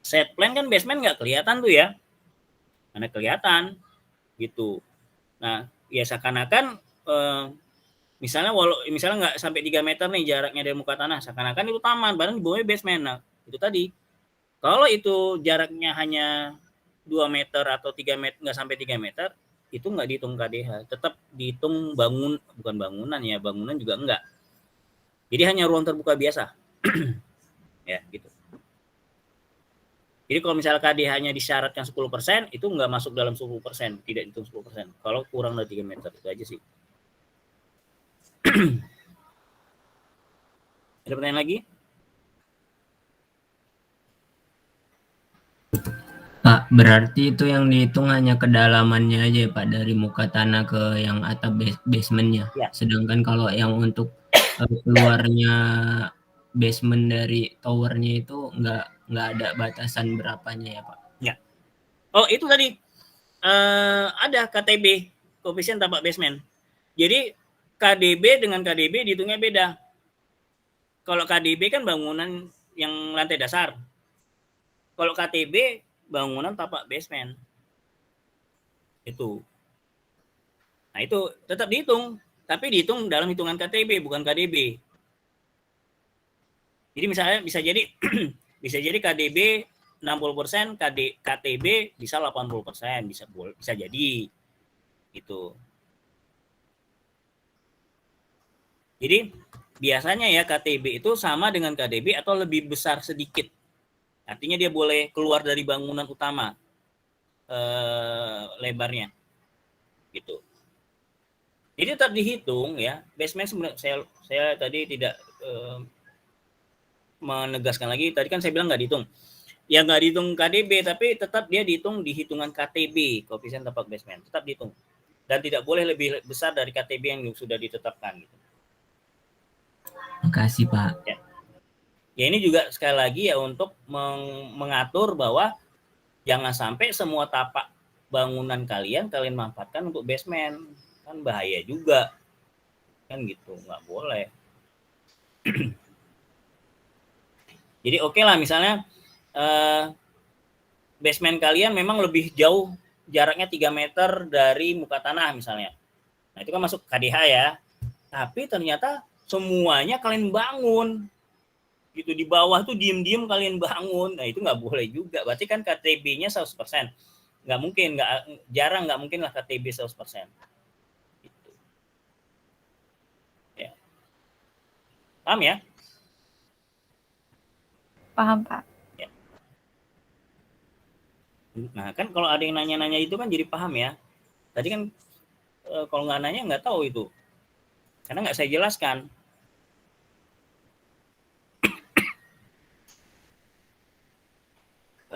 set plan kan basement nggak kelihatan tuh ya. Mana kelihatan gitu. Nah, ya seakan-akan misalnya nggak sampai 3 meter nih jaraknya dari muka tanah, seakan-akan itu taman, padahal di bawahnya basement. Nah, itu tadi. Kalau itu jaraknya hanya 2 meter atau 3 meter, nggak sampai 3 meter, itu nggak dihitung KDH. Tetap dihitung bukan bangunan ya, bangunan juga enggak. Jadi hanya ruang terbuka biasa. Ya, gitu. Jadi kalau misalnya KDH-nya disyaratkan 10%, itu nggak masuk dalam 10%, tidak dihitung 10%. Kalau kurang dari 3 meter, itu aja sih. Ada pertanyaan lagi? Pak, berarti itu yang dihitung hanya kedalamannya aja ya, Pak, dari muka tanah ke yang atap basementnya. Ya. Sedangkan kalau yang untuk keluarnya basement dari towernya itu nggak ada batasan berapanya ya, Pak? Ya. Oh, itu tadi ada KTB, koefisien tapak basement. Jadi KDB dengan KDB dihitungnya beda. Kalau KDB kan bangunan yang lantai dasar. Kalau KTB bangunan tapak basement. Itu. Nah, itu tetap dihitung, tapi dihitung dalam hitungan KTB bukan KDB. Jadi misalnya bisa jadi bisa jadi KDB 60%, KTB bisa 80%, bisa jadi gitu. Jadi biasanya ya KTB itu sama dengan KDB atau lebih besar sedikit. Artinya dia boleh keluar dari bangunan utama lebarnya, gitu. Jadi tetap dihitung ya. Basement sebenarnya saya tadi tidak menegaskan lagi. Tadi kan saya bilang nggak dihitung. Ya nggak dihitung KDB, tapi tetap dia dihitung di hitungan KTB, koefisien tapak basement. Tetap dihitung. Dan tidak boleh lebih besar dari KTB yang sudah ditetapkan. Gitu. Makasih, Pak. Ya. Ya ini juga sekali lagi ya untuk mengatur bahwa jangan sampai semua tapak bangunan kalian manfaatkan untuk basement. Kan bahaya juga. Kan gitu, nggak boleh. Jadi oke lah misalnya basement kalian memang lebih jauh, jaraknya 3 meter dari muka tanah misalnya. Nah itu kan masuk KDH ya. Tapi ternyata semuanya kalian bangun. Gitu di bawah tuh diem-diem kalian bangun. Nah itu nggak boleh juga. Berarti kan KTB-nya 100%. Nggak mungkin, jarang nggak mungkin lah KTB 100%. Gitu. Ya. Paham ya? Paham, Pak. Ya. Nah kan kalau ada yang nanya-nanya itu kan jadi paham ya. Tadi kan kalau nggak nanya nggak tahu itu. Karena nggak saya jelaskan.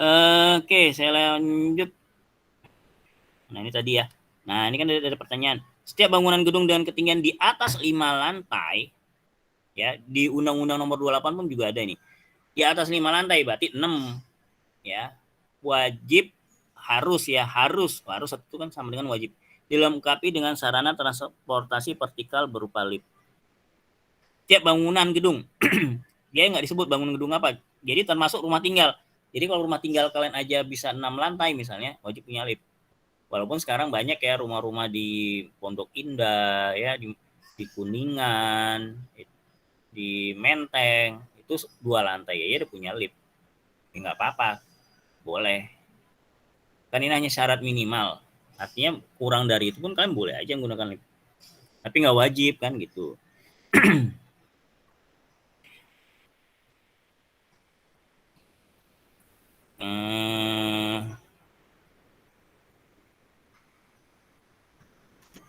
Oke, saya lanjut. Nah, ini tadi ya. Nah, ini kan ada pertanyaan. Setiap bangunan gedung dengan ketinggian di atas 5 lantai, ya, di Undang-Undang Nomor 28 pun juga ada ini. Di atas 5 lantai berarti 6, ya. Wajib harus itu kan sama dengan wajib. Dilengkapi dengan sarana transportasi vertikal berupa lift. Setiap bangunan gedung, dia nggak disebut bangunan gedung apa. Jadi termasuk rumah tinggal. Jadi kalau rumah tinggal kalian aja bisa 6 lantai misalnya, wajib punya lift. Walaupun sekarang banyak ya rumah-rumah di Pondok Indah, ya di Kuningan, di Menteng, itu 2 lantai ya udah punya lift. Ya nggak apa-apa, boleh. Kan ini hanya syarat minimal. Artinya kurang dari itu pun kalian boleh aja menggunakan lift. tapi nggak wajib kan gitu.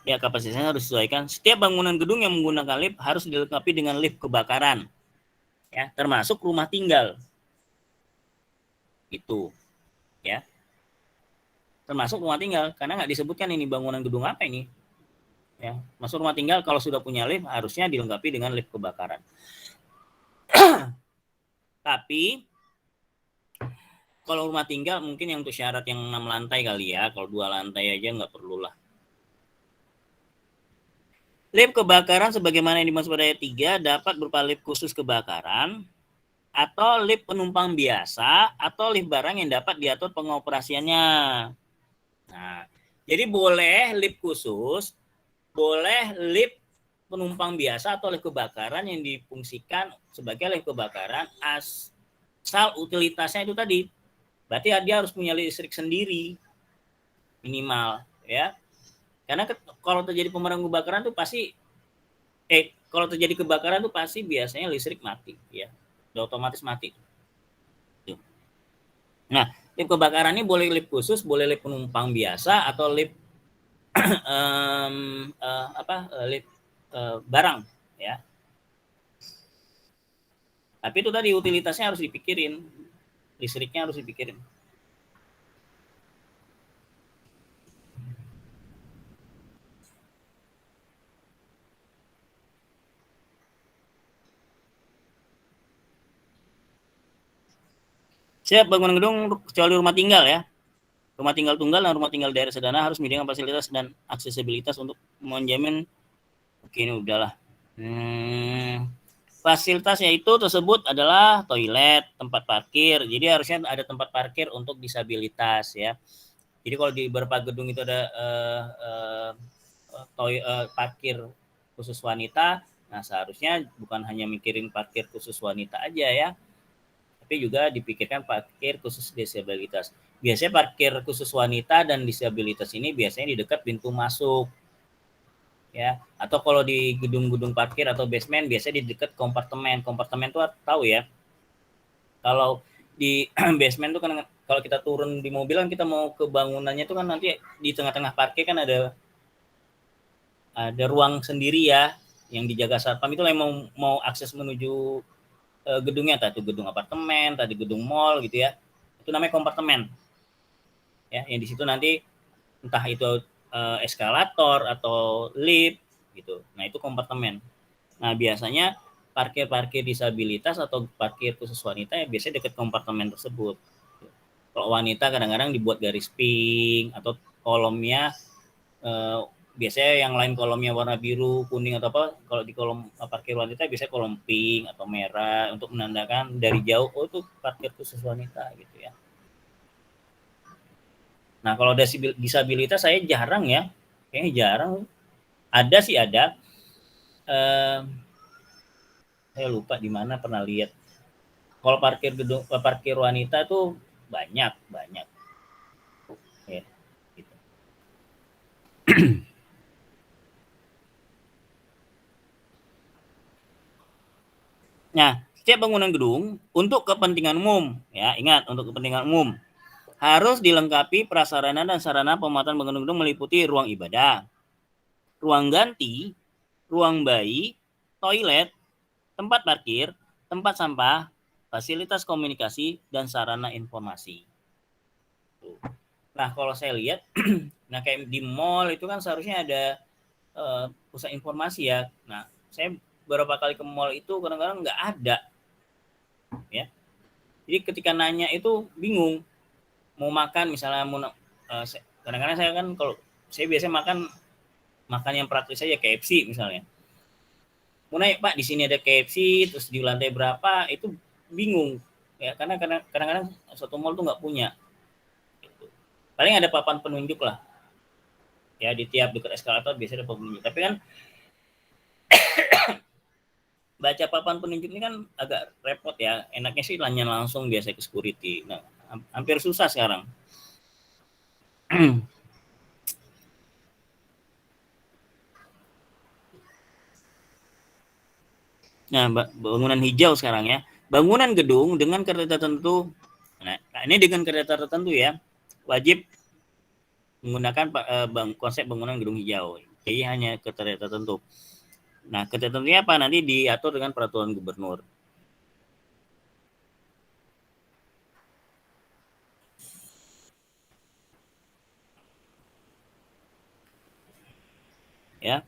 Ya, kapasitasnya harus disesuaikan. Setiap bangunan gedung yang menggunakan lift harus dilengkapi dengan lift kebakaran, ya, termasuk rumah tinggal. Itu, ya, termasuk rumah tinggal, karena nggak disebutkan ini bangunan gedung apa ini. Ya, masuk rumah tinggal kalau sudah punya lift harusnya dilengkapi dengan lift kebakaran. Tapi kalau rumah tinggal mungkin yang untuk syarat yang 6 lantai kali ya, kalau 2 lantai aja nggak perlu lah. Lift kebakaran sebagaimana yang dimaksud pada ayat 3 dapat berupa lift khusus kebakaran atau lift penumpang biasa atau lift barang yang dapat diatur pengoperasiannya. Nah, jadi boleh lift khusus, boleh lift penumpang biasa atau lift kebakaran yang difungsikan sebagai lift kebakaran asal utilitasnya itu tadi. Berarti dia harus punya listrik sendiri minimal, ya. Karena kalau terjadi pemadam kebakaran tuh pasti kalau terjadi kebakaran tuh pasti biasanya listrik mati, ya. Udah otomatis mati. Nah, lift kebakaran ini boleh lift khusus, boleh lift penumpang biasa atau lift lift barang, ya. Tapi itu tadi utilitasnya harus dipikirin. Listriknya harus dipikirin. Siap bangunan gedung kecuali rumah tinggal ya. Rumah tinggal tunggal dan rumah tinggal daerah sederhana harus menyediakan fasilitas dan aksesibilitas untuk menjamin. Oke, ini udahlah. Fasilitas yaitu tersebut adalah toilet, tempat parkir. Jadi harusnya ada tempat parkir untuk disabilitas ya. Jadi kalau di beberapa gedung itu ada parkir khusus wanita, nah seharusnya bukan hanya mikirin parkir khusus wanita aja ya, tapi juga dipikirkan parkir khusus disabilitas. Biasanya parkir khusus wanita dan disabilitas ini biasanya di dekat pintu masuk. Ya, atau kalau di gedung-gedung parkir atau basement biasanya di dekat kompartemen. Kompartemen itu tahu ya. Kalau di basement itu kan kalau kita turun di mobil kan kita mau ke bangunannya itu kan nanti di tengah-tengah parkir kan ada ruang sendiri ya yang dijaga satpam itu yang mau akses menuju gedungnya, tadi gedung apartemen, tadi gedung mall gitu ya. Itu namanya kompartemen. Ya, yang di situ nanti entah itu eskalator atau lift gitu. Nah, itu kompartemen. Nah, biasanya parkir disabilitas atau parkir khusus wanita ya biasanya dekat kompartemen tersebut. Kalau wanita kadang-kadang dibuat garis pink atau kolomnya biasanya yang lain kolomnya warna biru, kuning atau apa. Kalau di kolom parkir wanita biasanya kolom pink atau merah untuk menandakan dari jauh oh itu parkir khusus wanita gitu ya. Nah, kalau disabilitas saya jarang ya. Kayaknya jarang. Ada sih ada. Saya lupa di mana pernah lihat. Kalau parkir wanita tuh banyak. Ya, gitu. Nah, setiap bangunan gedung untuk kepentingan umum, ya ingat untuk kepentingan umum harus dilengkapi prasarana dan sarana pemuatan bangunan gedung meliputi ruang ibadah, ruang ganti, ruang bayi, toilet, tempat parkir, tempat sampah, fasilitas komunikasi, dan sarana informasi. Nah, kalau saya lihat, nah kayak di mall itu kan seharusnya ada pusat informasi ya. Nah, saya beberapa kali ke mall itu kadang-kadang nggak ada. Ya. Jadi ketika nanya itu bingung. Mau makan misalnya kadang-kadang saya kan kalau saya biasanya makan yang praktis saja KFC misalnya. Mau naik Pak di sini ada KFC terus di lantai berapa itu bingung ya karena kadang-kadang suatu mall tuh nggak punya. Gitu. Paling ada papan penunjuk lah. Ya di tiap dekat eskalator biasanya ada papan penunjuk. Tapi kan baca papan penunjuk ini kan agak repot ya. Enaknya sih nanya langsung biasa ke security. Nah, hampir susah sekarang. Nah, bangunan hijau sekarang ya. Bangunan gedung dengan kriteria tertentu. Nah, ini dengan kriteria tertentu ya. Wajib menggunakan konsep bangunan gedung hijau. Jadi hanya kriteria tertentu. Nah, kriteria tertentunya apa? Nanti diatur dengan peraturan gubernur. Ya.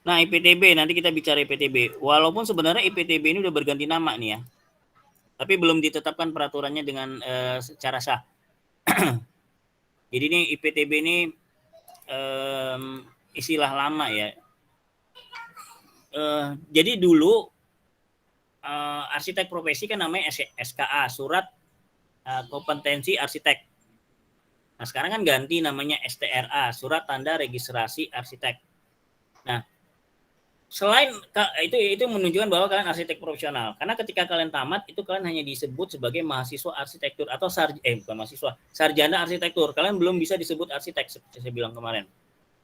Nah, IPTB, nanti kita bicara IPTB. Walaupun sebenarnya IPTB ini udah berganti nama nih ya. Tapi belum ditetapkan peraturannya dengan secara sah. Jadi ini IPTB ini istilah lama ya. Jadi dulu arsitek profesi kan namanya SKA, Surat Kompetensi Arsitek. Nah, sekarang kan ganti namanya STRA, Surat Tanda Registrasi Arsitek. Nah, selain itu menunjukkan bahwa kalian arsitek profesional. Karena ketika kalian tamat itu kalian hanya disebut sebagai mahasiswa arsitektur atau bukan mahasiswa, sarjana arsitektur. Kalian belum bisa disebut arsitek seperti saya bilang kemarin.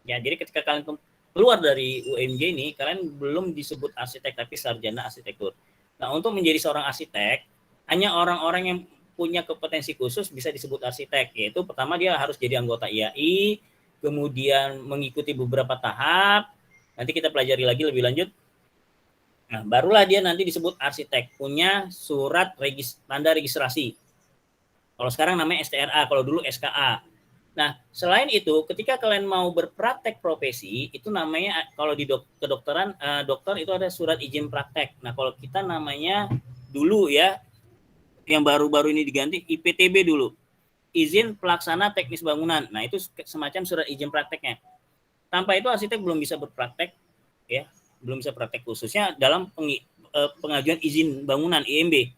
Ya, jadi ketika kalian keluar dari UMJ ini, kalian belum disebut arsitek tapi sarjana arsitektur. Nah, untuk menjadi seorang arsitek, hanya orang-orang yang punya kompetensi khusus bisa disebut arsitek, yaitu pertama dia harus jadi anggota IAI, kemudian mengikuti beberapa tahap. Nanti kita pelajari lagi lebih lanjut. Nah, barulah dia nanti disebut arsitek, punya surat tanda registrasi. Kalau sekarang namanya STRA, kalau dulu SKA. Nah, selain itu, ketika kalian mau berpraktek profesi, itu namanya kalau di kedokteran, dokter itu ada surat izin praktek. Nah, kalau kita namanya dulu ya, yang baru-baru ini diganti IPTB dulu, izin pelaksana teknis bangunan. Nah, itu semacam surat izin prakteknya. Tanpa itu arsitek belum bisa berpraktek ya, belum bisa praktek khususnya dalam pengajuan izin bangunan IMB.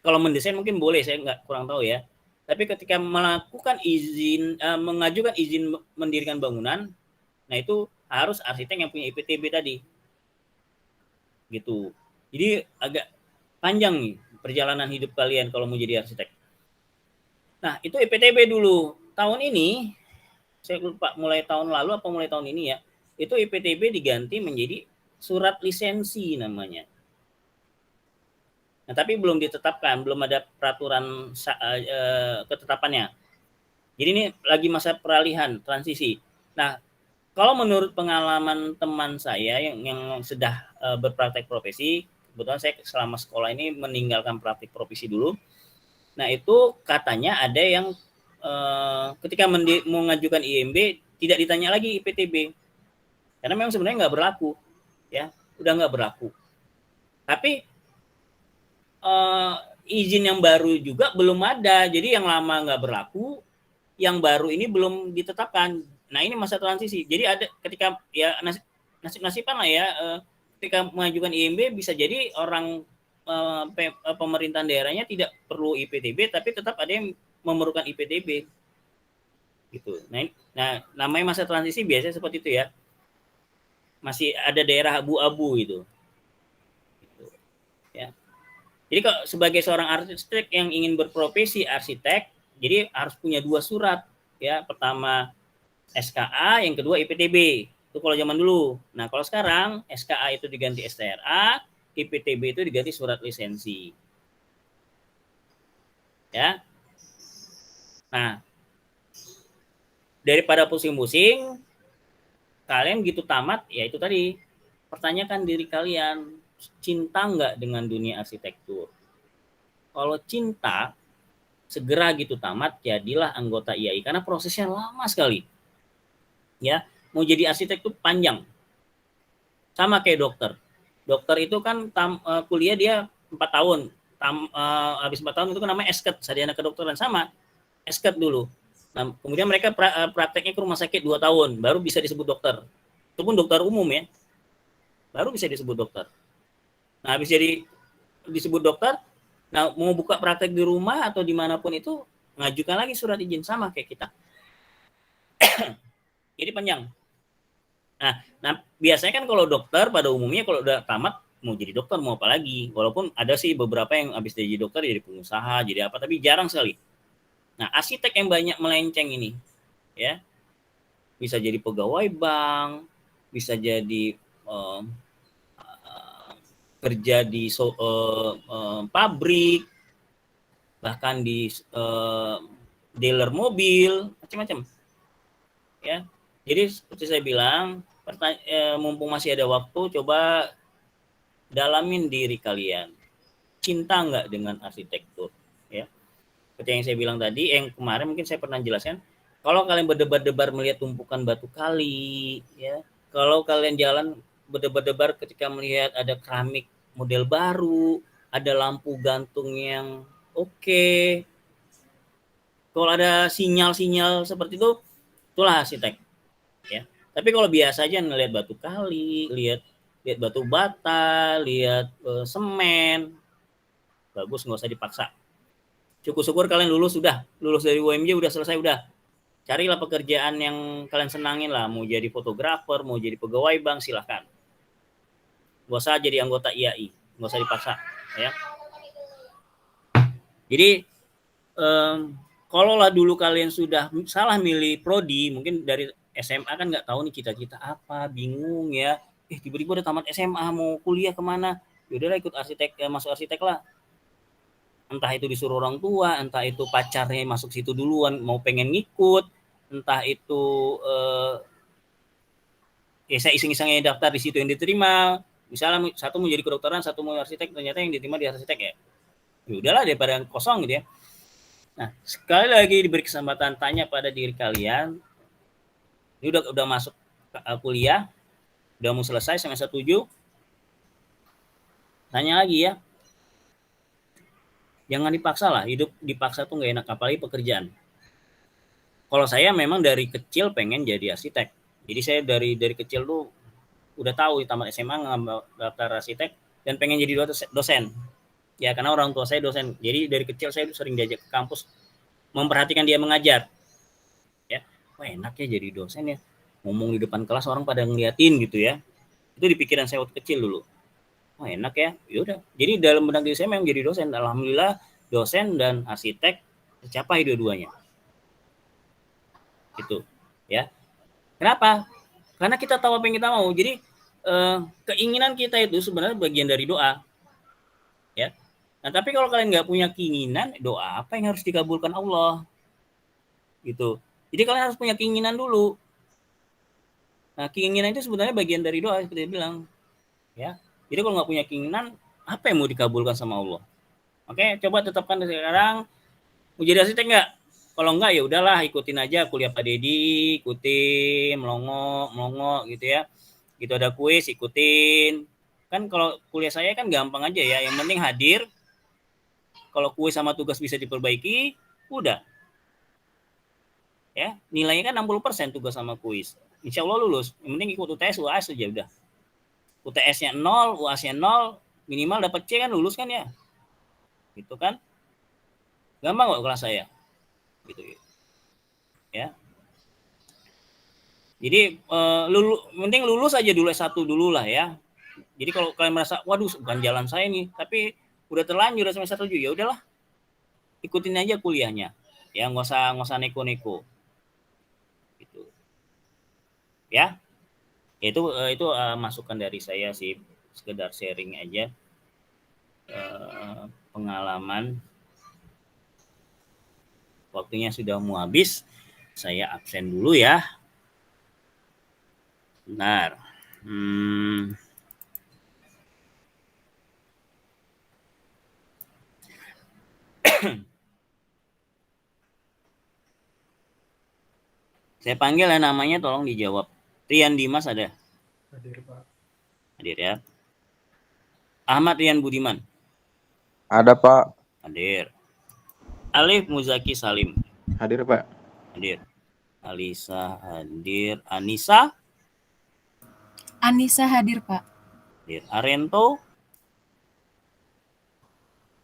Kalau mendesain mungkin boleh, saya kurang tahu ya. Tapi ketika melakukan izin mengajukan izin mendirikan bangunan, nah itu harus arsitek yang punya IPTB tadi. Gitu. Jadi agak panjang nih perjalanan hidup kalian kalau mau jadi arsitek. Nah, itu IPTB dulu. Tahun ini saya lupa mulai tahun lalu apa mulai tahun ini ya, itu IPTB diganti menjadi surat lisensi namanya. Nah, tapi belum ditetapkan, belum ada peraturan ketetapannya. Jadi ini lagi masa peralihan, transisi. Nah, kalau menurut pengalaman teman saya yang sudah berpraktek profesi, kebetulan saya selama sekolah ini meninggalkan praktik profesi dulu. Nah, itu katanya ada yang ketika mengajukan IMB tidak ditanya lagi IPTB, karena memang sebenarnya nggak berlaku, ya, udah nggak berlaku. Tapi izin yang baru juga belum ada, jadi yang lama nggak berlaku, yang baru ini belum ditetapkan. Nah, ini masa transisi. Jadi ada ketika ya nasib-nasiban lah ya, ketika mengajukan IMB bisa jadi orang pemerintahan daerahnya tidak perlu IPTB, tapi tetap ada yang memerlukan IPTB gitu. Nah, namanya masa transisi biasanya seperti itu ya, masih ada daerah abu-abu gitu. Ya. Jadi kalau sebagai seorang arsitek yang ingin berprofesi arsitek, jadi harus punya 2 surat ya, pertama SKA, yang kedua IPTB. Itu kalau zaman dulu. Nah, kalau sekarang SKA itu diganti STRA, IPTB itu diganti surat lisensi. Ya. Nah, daripada pusing-pusing, kalian gitu tamat, ya itu tadi, pertanyakan diri kalian, cinta nggak dengan dunia arsitektur? Kalau cinta, segera gitu tamat, jadilah anggota IAI, karena prosesnya lama sekali. Ya, mau jadi arsitek itu panjang. Sama kayak dokter. Dokter itu kan kuliah dia 4 tahun. Habis 4 tahun itu kan namanya esket, sarjana kedokteran, sama. Esket dulu. Nah, kemudian mereka prakteknya ke rumah sakit 2 tahun, baru bisa disebut dokter. Itu pun dokter umum ya. Baru bisa disebut dokter. Nah, habis jadi disebut dokter, nah mau buka praktek di rumah atau dimanapun itu, ngajukan lagi surat izin, sama kayak kita. Jadi panjang. Nah, biasanya kan kalau dokter pada umumnya kalau udah tamat mau jadi dokter mau apa lagi. Walaupun ada sih beberapa yang habis jadi dokter jadi pengusaha, jadi apa, tapi jarang sekali. Nah, arsitek yang banyak melenceng ini, ya, bisa jadi pegawai bank, bisa jadi kerja di pabrik, bahkan di dealer mobil, macam-macam. Ya, jadi seperti saya bilang, mumpung masih ada waktu, coba dalamin diri kalian. Cinta nggak dengan arsitektur? Ya, seperti yang saya bilang tadi, yang kemarin mungkin saya pernah jelaskan. Kalau kalian berdebar-debar melihat tumpukan batu kali, ya, kalau kalian jalan berdebar-debar ketika melihat ada keramik model baru, ada lampu gantung yang oke, kalau ada sinyal-sinyal seperti itu, itulah arsitek. Ya. Tapi kalau biasa aja ngelihat batu kali, lihat batu bata, lihat semen, bagus, nggak usah dipaksa. Syukur-syukur kalian lulus dari UMJ udah selesai udah. Carilah pekerjaan yang kalian senangin lah, mau jadi fotografer, mau jadi pegawai bank, silahkan. Nggak usah jadi anggota IAI, nggak usah dipaksa, ya. Jadi kalau lah dulu kalian sudah salah milih prodi, mungkin dari SMA kan nggak tahu nih cita-cita apa, bingung ya. Tiba-tiba udah tamat SMA mau kuliah kemana? Yaudahlah ikut arsitek, masuk arsitek lah. Entah itu disuruh orang tua, entah itu pacarnya masuk situ duluan mau pengen ngikut, entah itu saya iseng-isengnya daftar di situ yang diterima. Misalnya satu mau jadi kedokteran, satu mau arsitek, ternyata yang diterima di arsitek ya. Ya udahlah daripada kosong gitu ya. Nah, sekali lagi diberi kesempatan tanya pada diri kalian. Ini udah masuk kuliah, udah mau selesai semester 7. Tanya lagi ya. Jangan dipaksa lah, hidup dipaksa tuh nggak enak, apalagi pekerjaan. Kalau saya memang dari kecil pengen jadi arsitek. Jadi saya dari kecil tuh udah tahu di tamat SMA ngambil daftar arsitek dan pengen jadi dosen. Ya karena orang tua saya dosen. Jadi dari kecil saya sering diajak ke kampus, memperhatikan dia mengajar. Ya, wah enak ya jadi dosen ya. Ngomong di depan kelas orang pada ngeliatin gitu ya. Itu di pikiran saya waktu kecil dulu. Wah enak ya. Yaudah. Jadi dalam benak diri saya memang jadi dosen. Alhamdulillah dosen dan arsitek tercapai dua-duanya. Gitu. Ya. Kenapa? Karena kita tahu apa yang kita mau. Jadi keinginan kita itu sebenarnya bagian dari doa. Ya. Nah, tapi kalau kalian nggak punya keinginan, doa apa yang harus dikabulkan Allah? Gitu. Jadi kalian harus punya keinginan dulu. Nah, keinginan itu sebenarnya bagian dari doa, seperti dia bilang. Ya. Jadi kalau nggak punya keinginan, apa yang mau dikabulkan sama Allah? Oke, coba tetapkan sekarang. Mau jadi arsitek nggak? Kalau nggak ya udahlah, ikutin aja kuliah Pak Dedi, ikutin, melongo gitu ya. Gitu ada kuis, ikutin. Kan kalau kuliah saya kan gampang aja ya, yang penting hadir. Kalau kuis sama tugas bisa diperbaiki, udah. Ya, nilainya kan 60% tugas sama kuis. Insya Allah lulus. Yang penting ikut UTS, UAS aja udah. UTS-nya 0, UAS-nya 0, minimal dapat C kan lulus kan ya. Gitu kan. Gampang kok kelas saya. Gitu ya. Jadi penting lulus aja dulu S1 dulu lah ya. Jadi kalau kalian merasa waduh bukan jalan saya nih, tapi udah terlanjur udah semester 7 ya udahlah. Ikutin aja kuliahnya. Ya nggak usah neko-neko. Gitu. Ya. Itu masukan dari saya sih, sekedar sharing aja pengalaman. Waktunya sudah mau habis, saya absen dulu ya. Benar. Saya panggil ya namanya, tolong dijawab. Rian Dimas ada? Hadir, Pak. Hadir ya. Ahmad Rian Budiman? Ada, Pak. Hadir. Alif Muzaki Salim? Hadir, Pak. Hadir. Alisa hadir. Anissa? Anissa hadir, Pak. Hadir.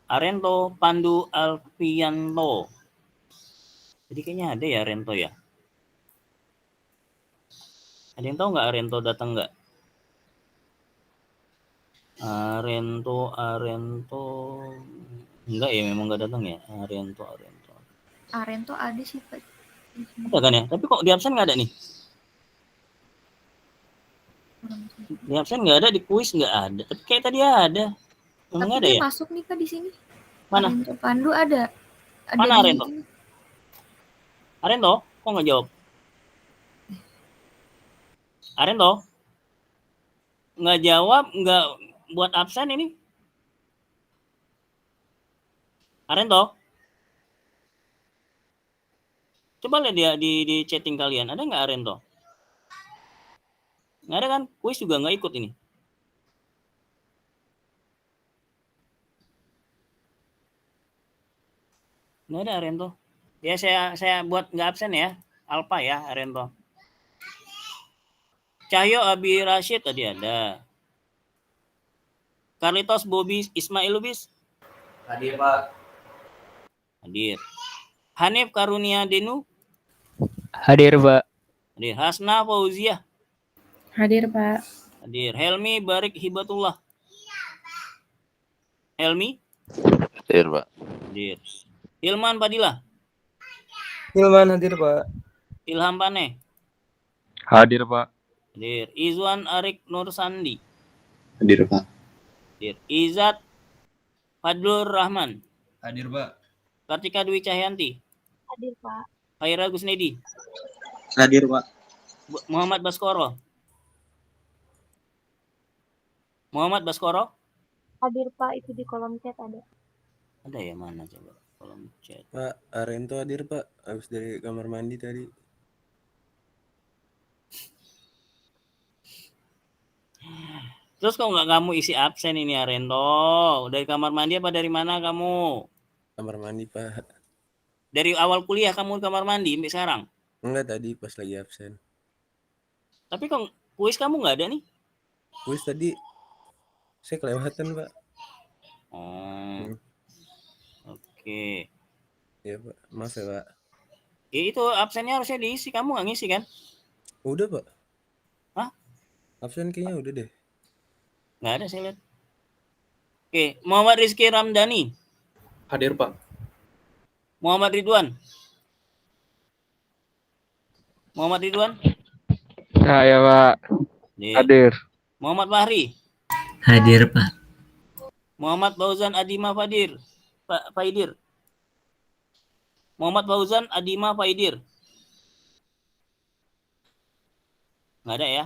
Arento Pandu Alfianto. Jadi kayaknya ada ya Arento ya. Ada yang tahu nggak Arento datang nggak? Arento enggak ya, memang nggak datang ya. Arento Arento ada sih Pak. Ada kan ya? Tapi kok di absen nggak ada nih? Di absen nggak ada, di kuis nggak ada. Tapi kayak tadi ada. Emang Tapi ada dia ya? masuk nih Kak di sini. Mana? Arento Pandu ada. Mana di Arento? ini. Arento? Kok nggak jawab? Arento? Nggak jawab, nggak buat absen ini? Arento? Coba lihat dia di chatting kalian. Ada nggak Arento? Nggak ada kan? Kuis juga nggak ikut ini. Nggak ada Arento. Ya saya buat nggak absen ya. Alpha ya Arento. Cahyo Abi Rashid tadi ada. Carlitos Bobby Ismail Lubis Hadir, Pak. hadir. Hanif Karunia Denu Hadir, Pak. hadir. Hasna Fauzia Hadir, Pak. hadir. Helmi Barik Hibatullah. Helmi Hadir, Pak. hadir. Hilman Padilla. Hilman hadir, Pak. Ilham Pane Hadir, Pak. hadir. Izwan Arik Nur Sandi Hadir, Pak. hadir. Izat Fadlur Rahman. Hadir, Pak. Kartika Dwi Cahyanti. Hadir, Pak. Khaira Gusnedi. Hadir, Pak. Muhammad Baskoro. Muhammad Baskoro. Hadir, Pak. Itu di kolom chat ada. Ada ya, mana coba kolom chat. Pak, Arento hadir, Pak. Habis dari kamar mandi tadi. Terus kok nggak kamu isi absen ini Arento? Dari kamar mandi apa dari mana kamu? Kamar mandi, Pak. Dari awal kuliah kamu di kamar mandi sampai sekarang? Enggak, tadi pas lagi absen. Tapi kok kuis kamu nggak ada nih? Kuis tadi saya kelewatan, Pak. Oh. Oke. Ya, Pak. Maaf ya, Pak. Ya, itu absennya harusnya diisi. Kamu nggak ngisi kan? Udah, Pak. Hah? Absen kayaknya udah deh. Nggak ada saya lihat. Oke, Muhammad Rizky Ramdhani. Hadir, Pak. Muhammad Ridwan. Muhammad Ridwan. Ya, Pak. Hadir. Muhammad Fahri. Hadir, Pak. Muhammad Fauzan Adima Fadir. Faidir. Muhammad Fauzan Adima Faidir. Nggak ada ya.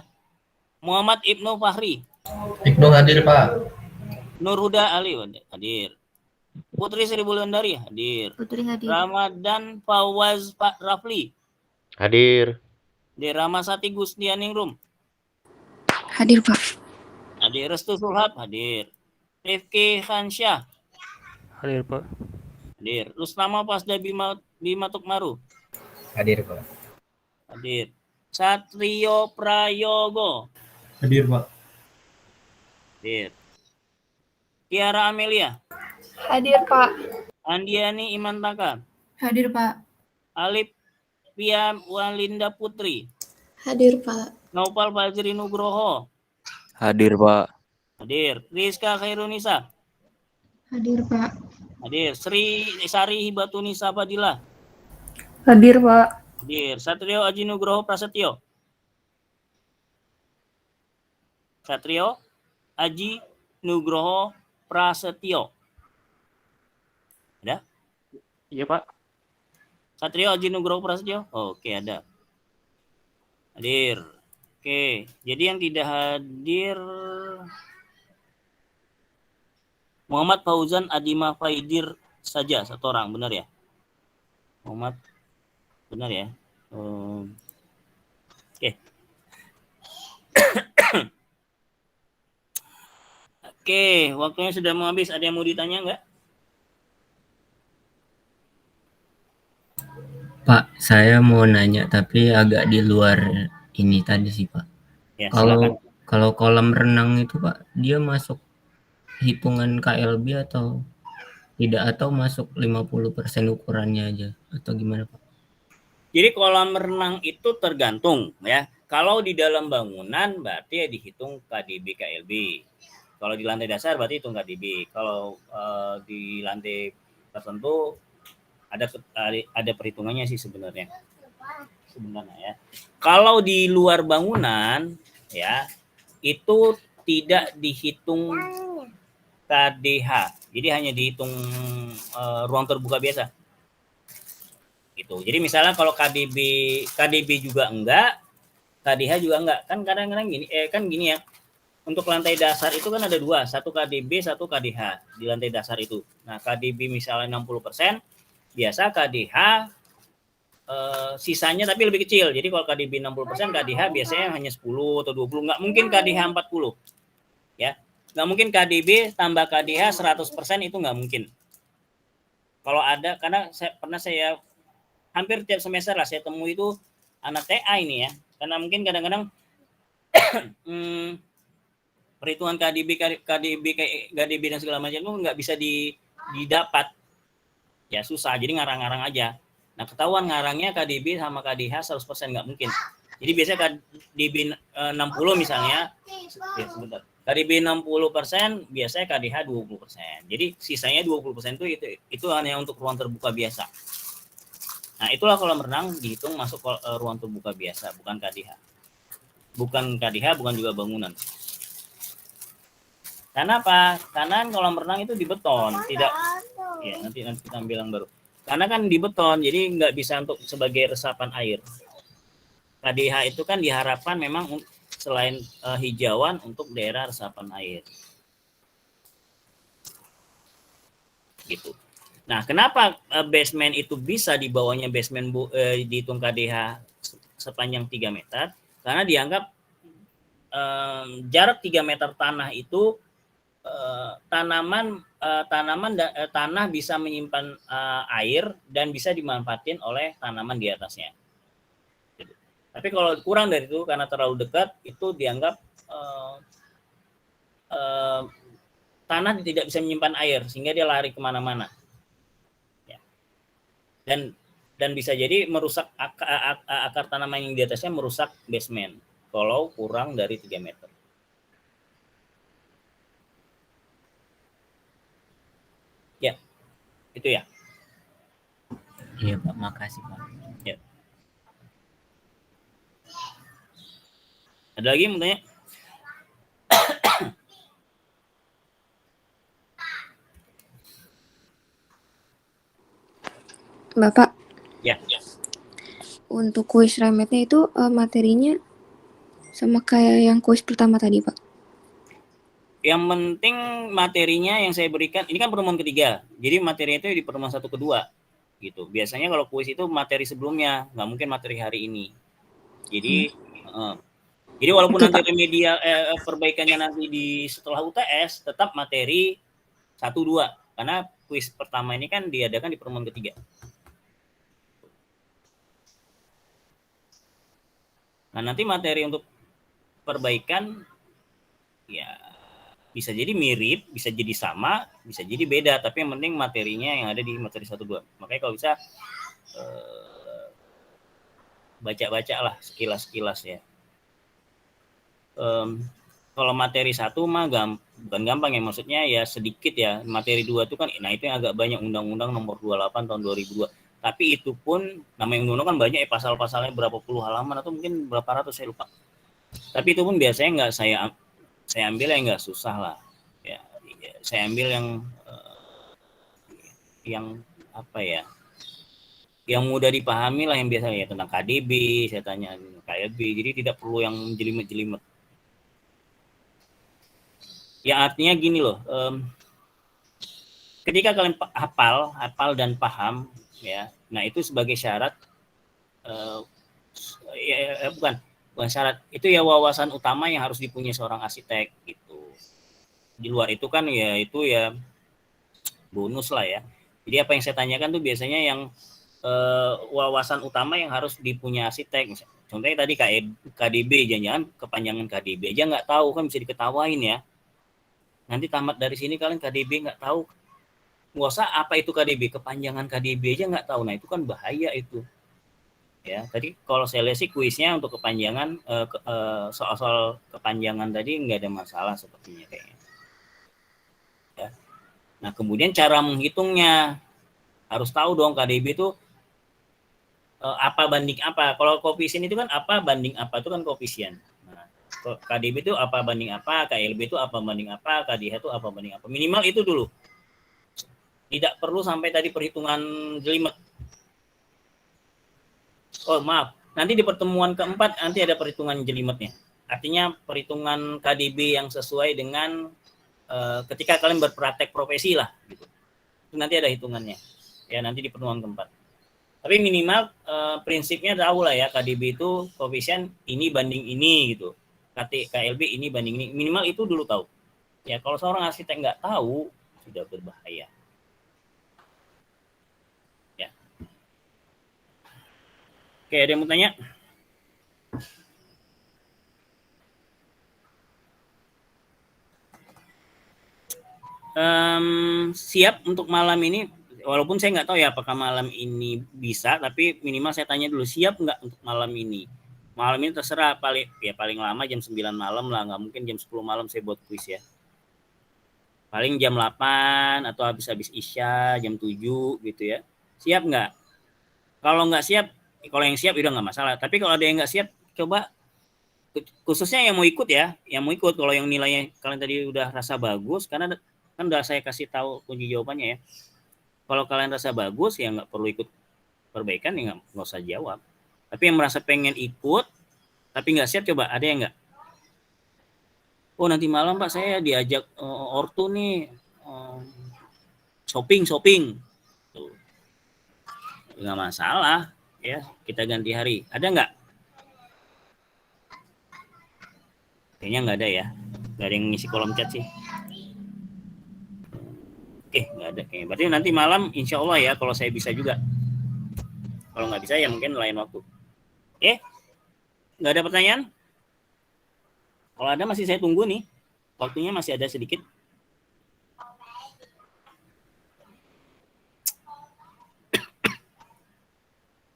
Muhammad Ibnu Fahri. Ibnu hadir, Pak. Nur Huda Ali hadir. Putri Sri Wulandari hadir. Putri hadir. Ramadan Fawaz Pak Rafli. Hadir. Ramasati Gusdianingrum. Hadir, Pak. Hadir. Restu Sulhab hadir. Rifki Khansyah Hadir, Pak. hadir. Rusnama Pasda Bima Tukmaru Hadir, Pak. hadir. Satrio Prayogo Hadir, Pak. hadir. Tiara Amelia. Hadir, Pak. Andiani Imantaka. Hadir, Pak. Alif Pia Walinda Putri. Hadir, Pak. Naupal Fajri Nugroho Hadir, Pak. hadir. Rizka Khairunisa Hadir, Pak. hadir. Sari Hibatunisa Fadila Hadir, Pak. hadir. Satrio Aji Nugroho Prasetyo. Satrio Aji Nugroho Prasetyo. Ada? Iya, Pak. Satrio Aji Nugroho Prasetyo. Oke, ada. Hadir. Oke, jadi yang tidak hadir Muhammad Fauzan Adima Faidir saja satu orang, benar ya? Muhammad, benar ya? Oke. Oke, waktunya sudah mau habis. Ada yang mau ditanya nggak? Pak, saya mau nanya tapi agak di luar ini tadi sih, Pak. Ya, silakan. Kalau kolam renang itu, Pak, dia masuk hitungan KLB atau tidak, atau masuk 50% ukurannya aja atau gimana, Pak? Jadi kolam renang itu tergantung ya. Kalau di dalam bangunan berarti ya dihitung KDB KLB. Kalau di lantai dasar berarti hitung KDB. Kalau di lantai tertentu ada perhitungannya sih sebenarnya ya. Kalau di luar bangunan ya itu tidak dihitung KDH, jadi hanya dihitung ruang terbuka biasa. Gitu. Jadi misalnya kalau KDB juga enggak, KDH juga enggak. Kan kadang-kadang gini ya. Untuk lantai dasar itu kan ada dua, satu KDB, satu KDH di lantai dasar itu. Nah, KDB misalnya 60%, biasa KDH sisanya tapi lebih kecil. Jadi kalau KDB 60%, KDH biasanya hanya 10 atau 20, nggak mungkin KDH 40. Ya. Nggak mungkin KDB tambah KDH 100% itu nggak mungkin. Kalau ada, karena saya hampir tiap semester lah saya temui itu anak TA ini ya. Karena mungkin kadang-kadang perhitungan KDB dan segala macam itu nggak bisa didapat. Ya susah, jadi ngarang-ngarang aja. Nah, ketahuan ngarangnya KDB sama KDH 100% nggak mungkin. Jadi biasanya KDB 60 misalnya, ya sebentar. KDB 60%, biasanya KDH 20%. Jadi sisanya 20% itu hanya untuk ruang terbuka biasa. Nah, itulah kolam renang dihitung masuk ruang terbuka biasa, bukan KDH. Bukan KDH, bukan juga bangunan. Karena apa? Karena kolam renang itu di beton, tidak. Ya, nanti kita ambil yang baru. Karena kan di beton, jadi nggak bisa untuk sebagai resapan air. KDH itu kan diharapkan memang selain hijauan untuk daerah resapan air. Gitu. Nah, kenapa basement itu bisa di bawahnya basement dihitung KDH sepanjang 3 meter? Karena dianggap jarak 3 meter tanah itu tanah bisa menyimpan air dan bisa dimanfaatin oleh tanaman di atasnya. Tapi kalau kurang dari itu karena terlalu dekat itu dianggap tanah tidak bisa menyimpan air sehingga dia lari kemana-mana. Ya. Dan bisa jadi merusak akar tanaman yang di atasnya, merusak basement kalau kurang dari 3 meter. Ya, itu ya. Iya Pak, makasih Pak. Ya. Ada lagi yang mau tanya? Bapak, Ya. untuk kuis remetnya itu materinya sama kayak yang kuis pertama tadi, Pak? Yang penting materinya yang saya berikan, ini kan pertemuan ketiga, jadi materinya itu di pertemuan 1 kedua gitu. Biasanya kalau kuis itu materi sebelumnya, nggak mungkin materi hari ini. Jadi jadi walaupun Oke, nanti Pak. remedial perbaikannya nanti di setelah UTS, tetap materi 1-2 karena kuis pertama ini kan diadakan di pertemuan ketiga. Nah, nanti materi untuk perbaikan ya bisa jadi mirip, bisa jadi sama, bisa jadi beda, tapi yang penting materinya yang ada di materi 1-2. Makanya kalau bisa baca-baca lah sekilas-sekilas ya. Kalau materi 1 mah bukan gampang ya, maksudnya ya sedikit ya. Materi 2 itu kan, nah itu yang agak banyak, Undang-Undang Nomor 28 tahun 2002. Tapi itu pun namanya undang-undang kan banyak ya, pasal-pasalnya berapa puluh halaman atau mungkin berapa ratus, saya lupa. Tapi itu pun biasanya nggak saya ambil yang nggak susah lah ya, saya ambil yang apa ya, yang mudah dipahami lah, yang biasa ya tentang KDB saya tanya, KLB, jadi tidak perlu yang jelimet-jelimet ya. Artinya gini loh, ketika kalian hafal dan paham ya, nah itu sebagai syarat bukan syarat, itu ya wawasan utama yang harus dipunyai seorang arsitek gitu. Di luar itu kan ya itu ya bonus lah ya. Jadi apa yang saya tanyakan tuh biasanya yang wawasan utama yang harus dipunyai arsitek. Contohnya tadi KDB, jangan-jangan kepanjangan KDB aja nggak tahu, kan bisa diketawain ya. Nanti tamat dari sini kalian KDB nggak tahu, nggak usah apa itu KDB, kepanjangan KDB aja nggak tahu. Nah itu kan bahaya itu. Ya, tadi kalau saya lihat sih kuisnya untuk kepanjangan soal-soal kepanjangan tadi nggak ada masalah sepertinya kayaknya. Ya. Nah kemudian cara menghitungnya, Harus tahu dong KDB itu apa banding apa. Kalau koefisien itu kan apa banding apa, itu kan koefisien. Nah, KDB itu apa banding apa, KLB itu apa banding apa, KDH itu apa banding apa. Minimal itu dulu. Tidak perlu sampai tadi perhitungan jelimet. Oh maaf, nanti di pertemuan keempat nanti ada perhitungan jelimetnya. Artinya perhitungan KDB yang sesuai dengan ketika kalian berpraktek profesi lah. Gitu. Nanti ada hitungannya. Ya nanti di pertemuan keempat. Tapi minimal prinsipnya tahu lah ya, KDB itu koefisien ini banding ini gitu. KLB ini banding ini. Minimal itu dulu tahu. Ya kalau seorang arsitek nggak tahu, sudah berbahaya. Ya. Oke, ada yang mau tanya? Siap untuk malam ini? Walaupun saya nggak tahu ya apakah malam ini bisa, tapi minimal saya tanya dulu, siap nggak untuk malam ini? Malam ini terserah, paling lama jam 9 malam lah, nggak mungkin jam 10 malam saya buat kuis ya. Paling jam 8 atau habis-habis Isya, jam 7 gitu ya. Siap nggak? Kalau nggak siap, kalau yang siap udah nggak masalah. Tapi kalau ada yang nggak siap, coba khususnya yang mau ikut ya, yang mau ikut, kalau yang nilainya kalian tadi udah rasa bagus, karena kan udah saya kasih tahu kunci jawabannya ya. Kalau kalian rasa bagus, ya nggak perlu ikut perbaikan, ya nggak usah jawab. Tapi yang merasa pengen ikut, tapi nggak siap, coba ada yang nggak? Oh nanti malam Pak saya diajak ortu nih, shopping. Tuh. Nggak masalah, ya kita ganti hari. Ada nggak? Kayaknya nggak ada ya. Nggak ada yang ngisi kolom chat sih. Nggak ada kayaknya. Berarti nanti malam insya Allah ya, kalau saya bisa juga. Kalau nggak bisa ya mungkin lain waktu. Nggak ada pertanyaan? Kalau ada masih saya tunggu nih. Waktunya masih ada sedikit.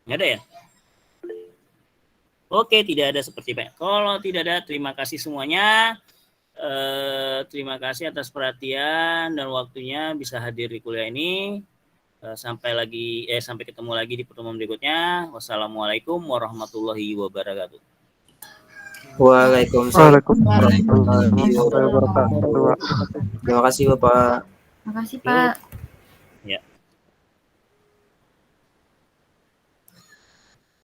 Nggak ada ya? Oke, tidak ada seperti Pak. Kalau tidak ada, terima kasih semuanya. Terima kasih atas perhatian dan waktunya bisa hadir di kuliah ini. Sampai ketemu lagi di pertemuan berikutnya. Wassalamualaikum warahmatullahi wabarakatuh. Waalaikumsalam warahmatullahi wabarakatuh. Terima kasih Bapak. Makasih Pak. Ya.